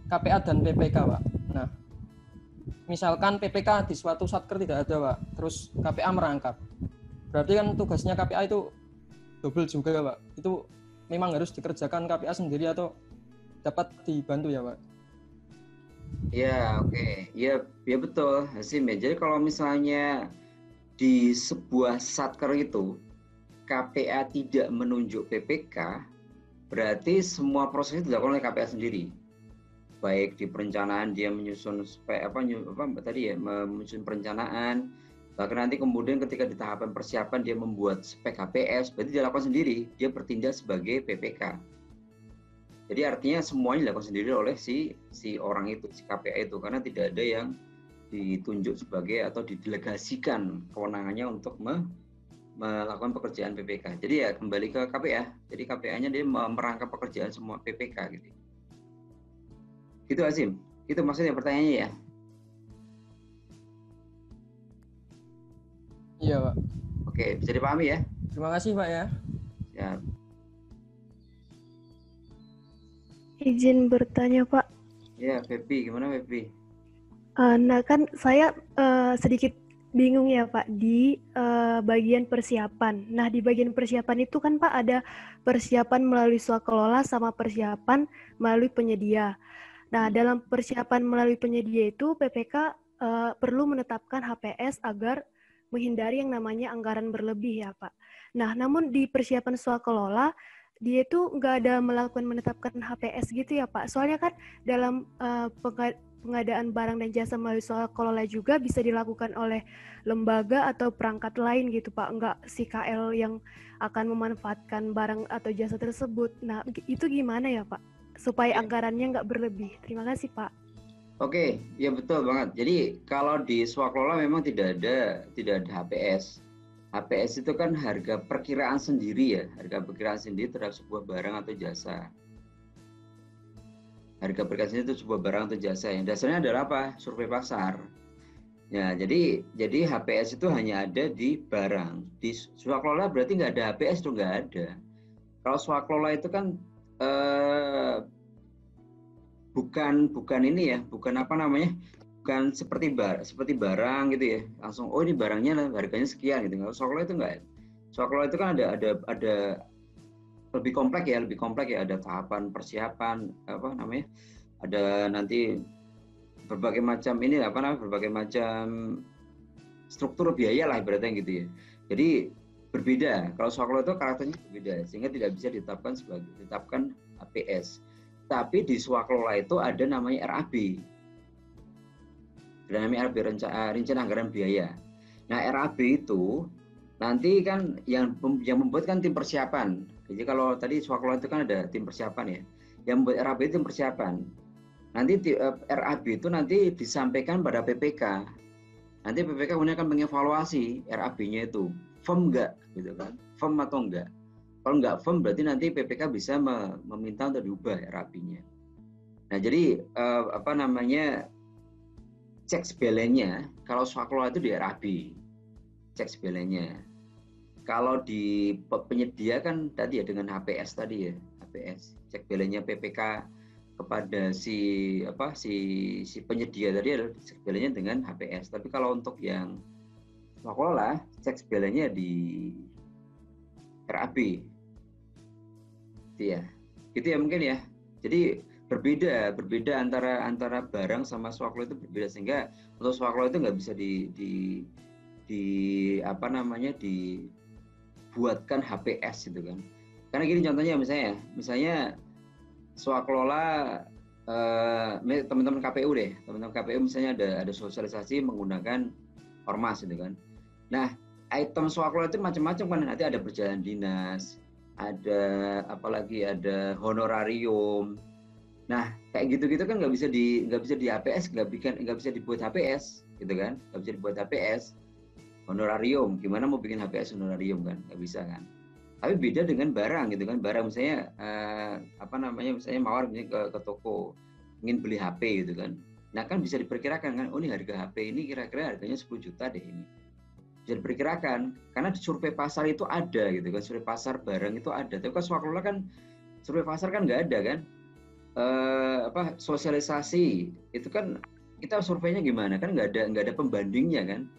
KPA dan PPK, Pak. Nah, misalkan PPK di suatu satker tidak ada, Pak. Terus KPA merangkap. Berarti kan tugasnya KPA itu double juga Pak. Itu memang harus dikerjakan KPA sendiri atau dapat dibantu ya Pak? Ya, oke. Ya, ya betul, Hasim ya. Jadi kalau misalnya di sebuah satker itu KPA tidak menunjuk PPK, berarti semua proses itu dilakukan oleh KPA sendiri. Baik di perencanaan dia menyusun menyusun perencanaan, bahkan nanti kemudian ketika di tahapan persiapan dia membuat spek HPS, berarti dia lakukan sendiri, dia bertindak sebagai PPK. Jadi artinya semuanya dilakukan sendiri oleh si orang itu, si KPA itu, karena tidak ada yang ditunjuk sebagai atau didelegasikan kewenangannya untuk melakukan pekerjaan PPK. Jadi ya kembali ke KPA. Jadi KPA-nya dia merangkap pekerjaan semua PPK gitu. Gitu Azim. Itu maksudnya pertanyaannya ya. Iya Pak. Oke, bisa dipahami ya? Terima kasih Pak ya. Ya. Izin bertanya Pak. Ya, Febi, gimana Febi? Nah kan saya sedikit bingung ya Pak di bagian persiapan. Nah di bagian persiapan itu kan Pak ada persiapan melalui swakelola sama persiapan melalui penyedia. Nah dalam persiapan melalui penyedia itu PPK perlu menetapkan HPS agar menghindari yang namanya anggaran berlebih ya Pak. Nah namun di persiapan swakelola dia itu nggak ada menetapkan HPS gitu ya Pak. Soalnya kan dalam pengadaan barang dan jasa melalui swakelola juga bisa dilakukan oleh lembaga atau perangkat lain gitu Pak. Nggak si KL yang akan memanfaatkan barang atau jasa tersebut. Nah itu gimana ya Pak? Supaya anggarannya nggak berlebih. Terima kasih Pak. Oke, ya betul banget. Jadi kalau di swakelola memang tidak ada HPS. HPS itu kan harga perkiraan sendiri ya, harga perkiraan sendiri terhadap sebuah barang atau jasa. Harga perkiraan sendiri itu sebuah barang atau jasa. Yang dasarnya adalah apa? Survei pasar. Ya, jadi HPS itu hanya ada di barang. Di swakelola berarti nggak ada HPS tuh, nggak ada. Kalau swakelola itu kan bukan ini ya, bukan apa namanya, bukan seperti barang gitu ya, langsung oh ini barangnya harganya sekian gitu. Kalau swakelola itu enggak. Swakelola itu kan ada lebih kompleks ya, ada tahapan persiapan ada nanti berbagai macam berbagai macam struktur biaya lah ibaratnya gitu ya. Jadi berbeda. Kalau swakelola itu karakternya berbeda sehingga tidak bisa ditetapkan HPS. Tapi di swakelola itu ada namanya RAB. Namanya RAB, rencana anggaran biaya. Nah, RAB itu nanti kan yang membuat kan tim persiapan. Jadi kalau tadi swakelola itu kan ada tim persiapan ya. Yang membuat RAB itu tim persiapan. Nanti RAB itu nanti disampaikan pada PPK. Nanti PPK kemudian akan mengevaluasi RAB-nya itu firm enggak gitu kan? Firm atau enggak? Kalau nggak firm berarti nanti PPK bisa meminta untuk diubah RAB-nya. Nah jadi cek balance-nya kalau swakelola itu di RAB, cek balance-nya. Kalau di penyedia kan tadi ya dengan HPS tadi ya, HPS cek balance-nya PPK kepada si penyedia tadi adalah cek balance-nya dengan HPS. Tapi kalau untuk yang swakelola cek balance-nya di RAB. Ya, gitu ya mungkin ya. Jadi berbeda antara barang sama swakelola itu berbeda sehingga untuk swakelola itu nggak bisa dibuatkan HPS gitu kan. Karena gini contohnya misalnya swakelola teman-teman KPU deh, teman-teman KPU misalnya ada sosialisasi menggunakan ormas gitu kan. Nah, item swakelola itu macam-macam kan, nanti ada perjalanan dinas, ada ada honorarium. Nah kayak gitu kan nggak bisa di HPS, nggak bisa dibuat HPS gitu kan, nggak bisa dibuat HPS. Honorarium gimana mau bikin HPS honorarium kan, nggak bisa kan. Tapi beda dengan barang gitu kan, barang misalnya misalnya Mawar ke toko ingin beli HP gitu kan. Nah kan bisa diperkirakan kan, oh ini harga HP ini kira-kira harganya 10 juta deh ini. Bisa diperkirakan karena di survei pasar itu ada gitu kan, survei pasar barang itu ada. Tapi kan swakelola kan survei pasar kan nggak ada kan. Sosialisasi itu kan kita surveinya gimana kan, nggak ada pembandingnya kan,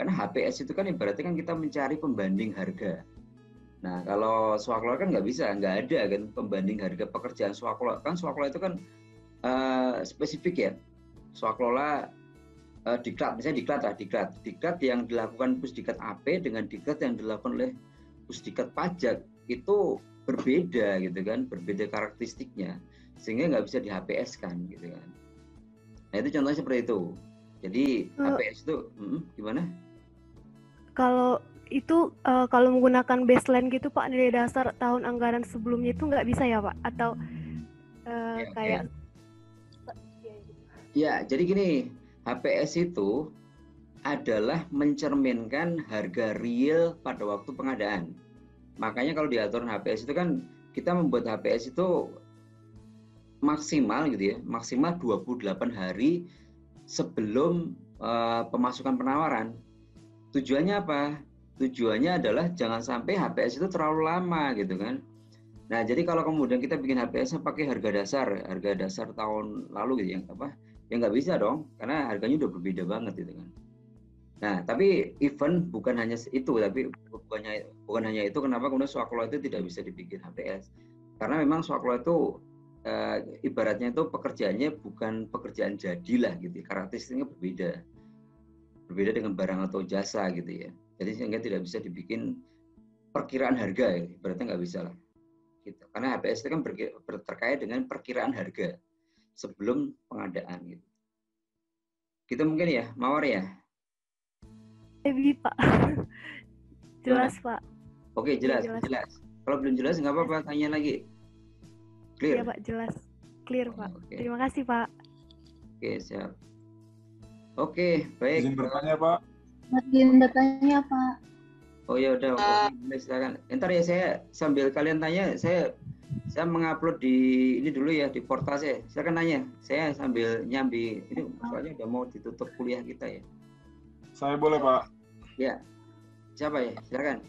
Karena HPS itu kan ibaratnya kan kita mencari pembanding harga. Nah, kalau swakelola kan nggak bisa, nggak ada kan pembanding harga pekerjaan swakelola. Kan swakelola itu kan spesifik ya. Swakelola diklat, misalnya diklat yang dilakukan Pusdiklat AP dengan diklat yang dilakukan oleh Pusdiklat Pajak itu berbeda gitu kan, berbeda karakteristiknya, sehingga nggak bisa di HPS kan gitu kan. Nah itu contohnya seperti itu. Jadi HPS itu gimana? Kalau itu kalau menggunakan baseline gitu Pak, nilai dasar tahun anggaran sebelumnya itu nggak bisa ya Pak? Atau kayak Ya, jadi gini, HPS itu adalah mencerminkan harga real pada waktu pengadaan. Makanya kalau di aturan HPS itu kan kita membuat HPS itu maksimal gitu ya, maksimal 28 hari sebelum pemasukan penawaran. Tujuannya apa? Tujuannya adalah jangan sampai HPS itu terlalu lama gitu kan. Nah, jadi kalau kemudian kita bikin HPS-nya pakai harga dasar tahun lalu gitu ya, ya nggak bisa dong, karena harganya udah berbeda banget gitu kan. Nah, tapi event bukan hanya itu, tapi bukan hanya itu. Kenapa kemudian swakelola itu tidak bisa dibikin HPS? Karena memang swakelola itu ibaratnya itu pekerjaannya bukan pekerjaan jadilah gitu, karakteristiknya berbeda dengan barang atau jasa gitu ya. Jadi sehingga tidak bisa dibikin perkiraan harga, ya. Ibaratnya nggak bisa lah. Gitu. Karena HPS itu kan terkait dengan perkiraan harga sebelum pengadaan gitu. Gitu mungkin ya, Mawar ya? Pak. Jelas Pak. Oke, jelas. Kalau belum jelas nggak apa-apa, tanya lagi. Clear? Iya Pak, jelas. Clear Pak. Oke. Terima kasih Pak. Oke, siap. Oke, baik. Izin bertanya Pak. Izin bertanya Pak. Oh ya udah, boleh silakan. Ntar ya saya sambil kalian tanya, saya mengupload di ini dulu ya di portal saya. Silakan nanya. Saya sambil nyambi. Ini soalnya udah mau ditutup kuliah kita ya. Saya boleh Pak. Ya. Siapa ya? Silakan.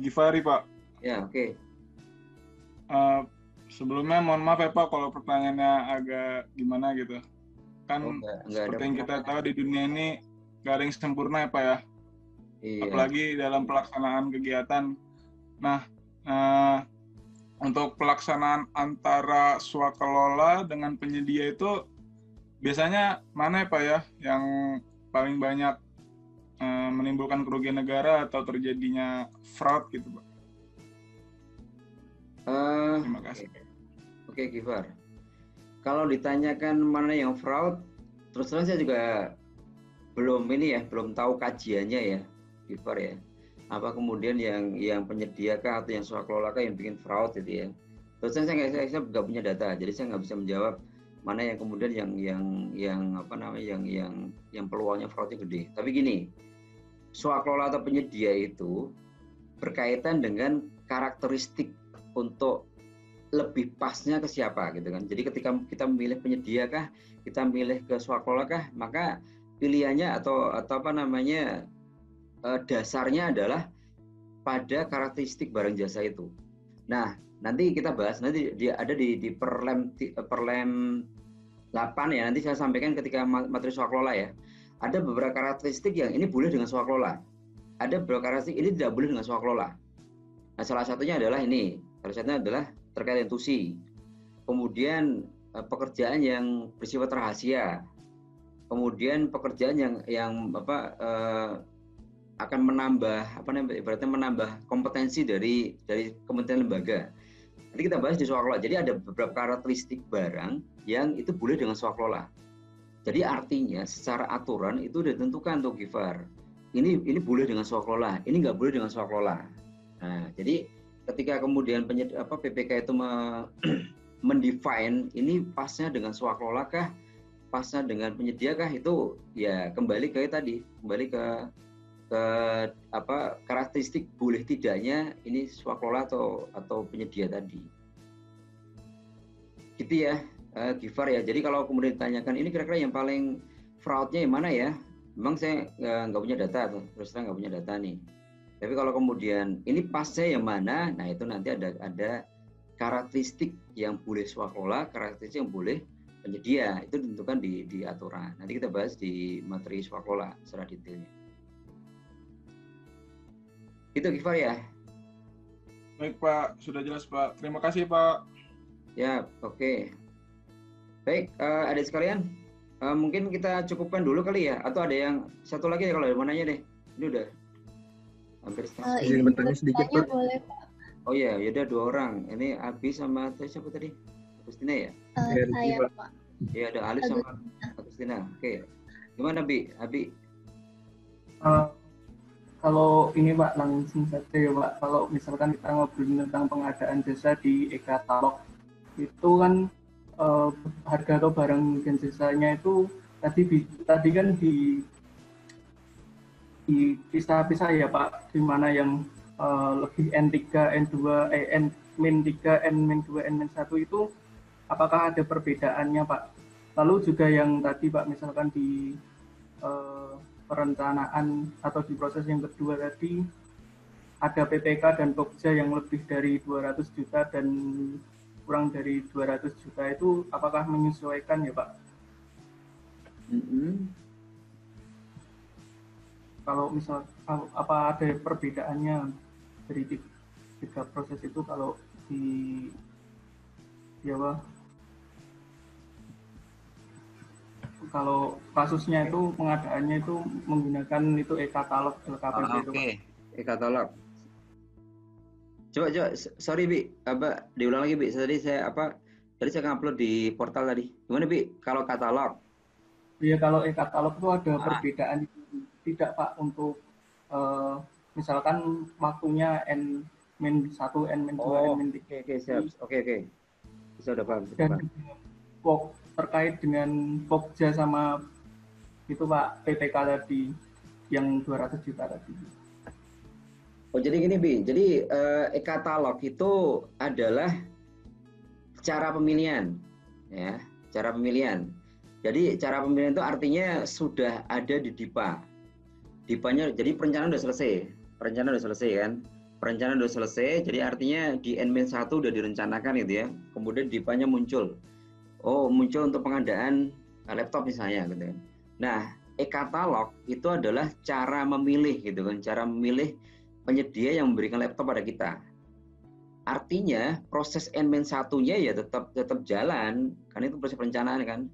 Gifari Pak. Ya, oke. Sebelumnya mohon maaf ya Pak kalau pertanyaannya agak gimana gitu. Kan enggak seperti yang kita tahu di dunia ini nggak ada yang sempurna ya Pak ya. Iya. Apalagi dalam pelaksanaan kegiatan. Nah, untuk pelaksanaan antara swakelola dengan penyedia itu biasanya mana ya Pak ya yang paling banyak menimbulkan kerugian negara atau terjadinya fraud gitu Pak? Terima kasih. Oke, Gifar. Kalau ditanyakan mana yang fraud, terus terang saya juga belum tahu kajiannya ya. Gifar ya, apa kemudian yang penyedia kah atau yang swakelola kah yang bikin fraud gitu ya. Terus saya nggak punya data, jadi saya nggak bisa menjawab mana yang kemudian yang peluangnya fraudnya gede. Tapi gini, swakelola atau penyedia itu berkaitan dengan karakteristik untuk lebih pasnya ke siapa gitu kan. Jadi ketika kita memilih penyedia kah, kita memilih ke swakelola kah, maka pilihannya atau dasarnya adalah pada karakteristik barang jasa itu. Nah, nanti kita bahas, nanti dia ada di perlem 8 ya, nanti saya sampaikan ketika materi swakelola ya. Ada beberapa karakteristik yang ini boleh dengan swakelola. Ada beberapa karakteristik ini tidak boleh dengan swakelola. Nah, salah satunya adalah terkait dengan tusi. Kemudian pekerjaan yang bersifat rahasia. Kemudian pekerjaan yang akan ibaratnya menambah kompetensi dari kementerian lembaga. Nanti kita bahas di swakelola. Jadi ada beberapa karakteristik barang yang itu boleh dengan swakelola. Jadi artinya secara aturan itu sudah ditentukan tuh Gifar. Ini boleh dengan swakelola, ini nggak boleh dengan swakelola. Nah, jadi ketika kemudian PPK itu mendefine ini pasnya dengan swakelola kah, pasnya dengan penyedia kah, itu ya kembali ke karakteristik boleh tidaknya ini swakelola atau penyedia tadi. Gitu ya, Gifar ya. Jadi kalau kemudian ditanyakan ini kira-kira yang paling fraudnya yang mana ya? Memang saya nggak punya data tuh, terus terang nggak punya data nih. Tapi kalau kemudian ini pasnya yang mana, nah itu nanti ada karakteristik yang boleh swakelola, karakteristik yang boleh penyedia, itu ditentukan di aturan. Nanti kita bahas di materi swakelola secara detailnya. Itu Kifar ya. Baik Pak, sudah jelas Pak. Terima kasih Pak. Ya, oke. Baik, adik sekalian, mungkin kita cukupkan dulu kali ya, atau ada yang satu lagi ya kalau ada mananya deh. Ini udah hampir setengah. Izin bertanya sedikit, Pak. Boleh, Pak. Oh iya, yaudah 2 orang. Ini Abi sama siapa tadi? Agustina ya? Saya, Pak. Iya, ada Alif sama Agustina. Oke. Gimana Abi? Abi? Kalau ini Pak, langsung saja ya Pak. Kalau misalkan kita ngobrolin tentang pengadaan jasa di e-katalog, itu kan harga atau barang dan jasanya itu tadi kan dipisah-pisah ya Pak, di mana yang lebih N3, N2, N-3, N-2, N-1 itu apakah ada perbedaannya Pak? Lalu juga yang tadi Pak, misalkan di perencanaan atau di proses yang kedua tadi ada PPK dan Pokja yang lebih dari 200 juta dan kurang dari 200 juta itu apakah menyesuaikan ya Pak? Kalau misal apa ada perbedaannya dari tiga proses itu kalau di apa? Kalau kasusnya itu pengadaannya itu menggunakan itu e-katalog LKPP itu. Oke, e-katalog. Coba, sorry Bi, diulang lagi Bi. Tadi saya ngupload di portal tadi. Gimana Bi? Kalau katalog? Iya, kalau e-katalog itu ada perbedaan tidak Pak untuk misalkan waktunya N-1, N-2, N-3. Oke, siap. Oke. Bisa udah paham. Dan terkait dengan Pokja sama itu Pak PPK tadi yang 200 juta tadi. Oh jadi gini Bi, jadi e-katalog itu adalah cara pemilihan, ya, cara pemilihan. Jadi cara pemilihan itu artinya sudah ada di DIPA. DIPA-nya, jadi perencanaan udah selesai kan? Perencanaan udah selesai, jadi artinya di N-1 udah direncanakan gitu ya. Kemudian DIPA-nya muncul. Oh, muncul untuk pengadaan laptop misalnya gitu kan. Nah, e-katalog itu adalah cara memilih gitu kan, cara memilih penyedia yang memberikan laptop pada kita. Artinya proses N-1-nya ya tetap jalan, karena itu proses perencanaan kan.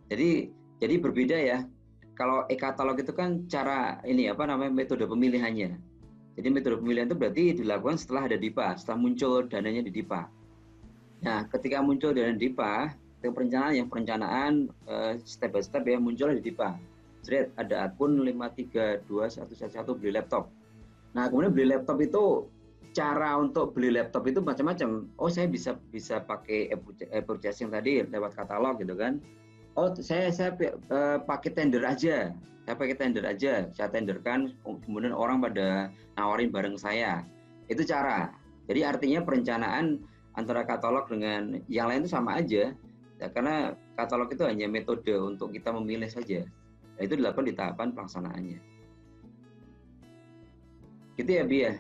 Jadi berbeda ya. Kalau e-katalog itu kan cara metode pemilihannya. Jadi metode pemilihan itu berarti dilakukan setelah ada DIPA, setelah muncul dananya di DIPA. Nah, ketika muncul dana DIPA, perencanaan step by step ya munculnya di DIPA. Jadi ada akun 5321111 beli laptop. Nah, kemudian beli laptop itu cara untuk beli laptop itu macam-macam. Oh, saya bisa pakai e-purchasing tadi lewat katalog gitu kan. Oh, saya pakai tender aja. Saya tenderkan, kemudian orang pada nawarin barang saya. Itu cara. Jadi artinya perencanaan antara katalog dengan yang lain itu sama aja. Ya, karena katalog itu hanya metode untuk kita memilih saja. Nah, itu dilakukan di tahapan pelaksanaannya. Gitu ya, Bi ya?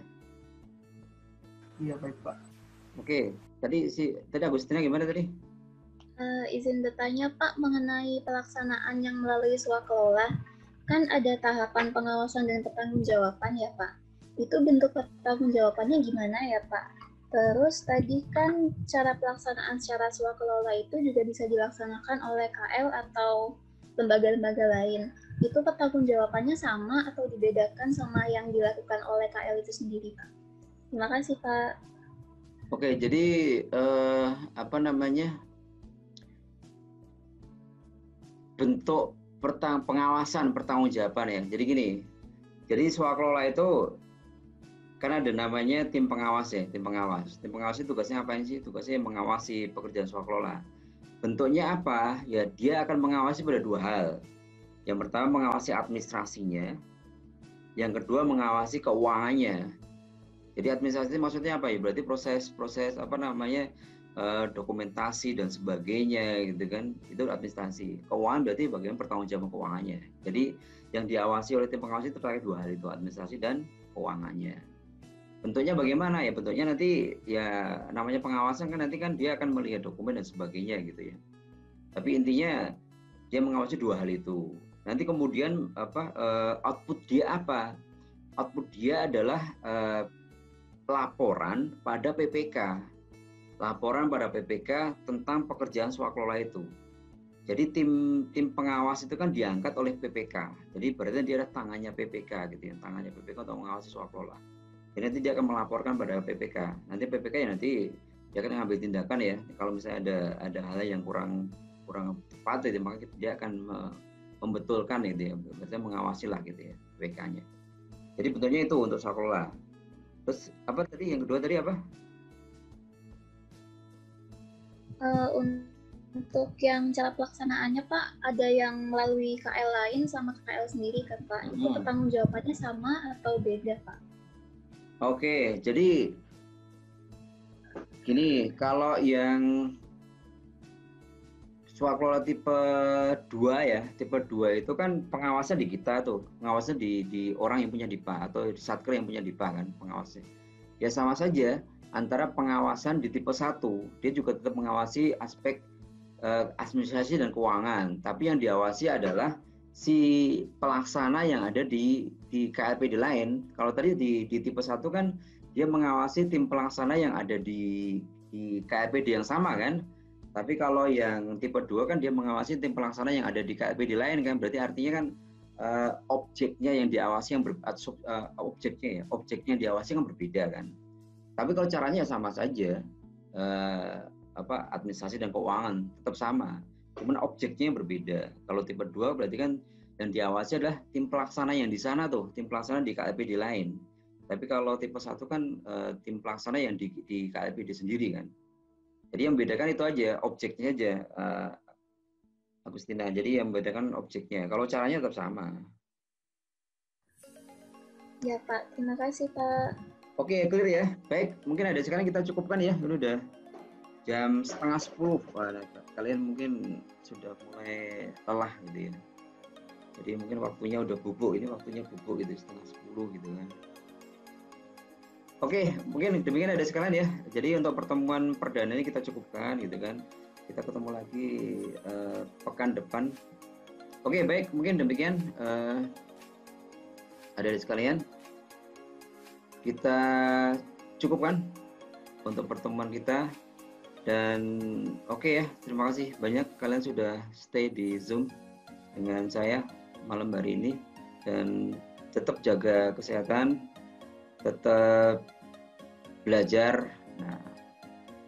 Iya, baik, Pak. Oke, tadi Agustina gimana tadi? Izin bertanya, Pak, mengenai pelaksanaan yang melalui swakelola, kan ada tahapan pengawasan dan pertanggungjawaban ya, Pak. Itu bentuk pertanggungjawabannya gimana ya, Pak? Terus tadi kan cara pelaksanaan secara swakelola itu juga bisa dilaksanakan oleh KL atau lembaga-lembaga lain. Itu pertanggungjawabannya sama atau dibedakan sama yang dilakukan oleh KL itu sendiri, Pak? Terima kasih, Pak. Oke, jadi bentuk pengawasan pertanggungjawaban ya. Jadi gini, jadi swakelola itu kan ada namanya tim pengawas ya, tim pengawas. Tim pengawas itu tugasnya apa sih? Tugasnya mengawasi pekerjaan swakelola. Bentuknya apa? Ya dia akan mengawasi pada 2 hal. Yang pertama mengawasi administrasinya, yang kedua mengawasi keuangannya. Jadi administrasi maksudnya apa ya? Berarti proses dokumentasi dan sebagainya gitu kan, itu administrasi. Keuangan berarti bagian pertanggungjawaban keuangannya. Jadi yang diawasi oleh tim pengawas itu terkait 2 hal itu, administrasi dan keuangannya. Bentuknya bagaimana ya? Bentuknya nanti ya namanya pengawasan kan nanti kan dia akan melihat dokumen dan sebagainya gitu ya. Tapi intinya dia mengawasi 2 hal itu. Nanti kemudian output dia apa? output dia adalah laporan pada PPK. Laporan pada PPK tentang pekerjaan swakelola itu. Jadi tim pengawas itu kan diangkat oleh PPK. Jadi berarti dia ada tangannya PPK gitu ya, tangannya PPK untuk mengawasi swakelola. Jadi nanti dia akan melaporkan pada PPK. Nanti PPK ya nanti dia akan mengambil tindakan ya. Kalau misalnya ada hal yang kurang tepat gitu, maka dia akan membetulkan gitu ya. Berarti mengawasi lah gitu ya PPK-nya. Jadi bentuknya itu untuk swakelola. Terus apa tadi yang kedua tadi apa? Untuk yang cara pelaksanaannya Pak, ada yang melalui KL lain sama KL sendiri kan Pak? Itu pertanggungjawabannya sama atau beda Pak? Oke, jadi gini, kalau yang swakelola tipe 2 ya, tipe 2 itu kan pengawasnya di kita tuh, pengawasnya di orang yang punya DIPA atau di Satker yang punya DIPA kan pengawasnya. Ya sama saja antara pengawasan di tipe 1, dia juga tetap mengawasi aspek administrasi dan keuangan, tapi yang diawasi adalah si pelaksana yang ada di KLPD lain. Kalau tadi di tipe 1 kan dia mengawasi tim pelaksana yang ada di KLPD yang sama kan. Tapi kalau yang tipe 2 kan dia mengawasi tim pelaksana yang ada di KLPD lain kan. Berarti artinya kan objeknya yang diawasi objeknya yang diawasi kan berbeda kan. Tapi kalau caranya sama saja, administrasi dan keuangan tetap sama. Cuman objeknya yang berbeda. Kalau tipe 2 berarti kan yang diawasi adalah tim pelaksana yang di sana tuh, tim pelaksana di KLPD lain. Tapi kalau tipe 1 kan tim pelaksana yang di KLPD sendiri kan. Jadi yang membedakan itu aja, objeknya aja, Agustina. Jadi yang membedakan objeknya. Kalau caranya tetap sama. Ya Pak, terima kasih Pak. Oke, clear ya. Baik, mungkin ada sekarang kita cukupkan ya. Ini udah jam 9:30. Kalian mungkin sudah mulai lelah gitu ya. Jadi mungkin waktunya udah bubuk. Ini waktunya bubuk gitu, 9:30 gitu kan. Oke, mungkin demikian ada sekalian ya. Jadi untuk pertemuan perdana ini kita cukupkan gitu kan. Kita ketemu lagi pekan depan. Oke, baik. Mungkin demikian ada sekalian. Kita cukupkan untuk pertemuan kita. Dan oke ya, terima kasih banyak kalian sudah stay di Zoom dengan saya malam hari ini. Dan tetap jaga kesehatan, tetap belajar. Nah,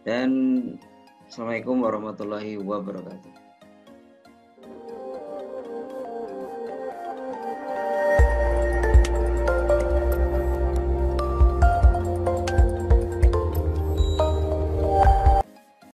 dan Assalamualaikum warahmatullahi wabarakatuh.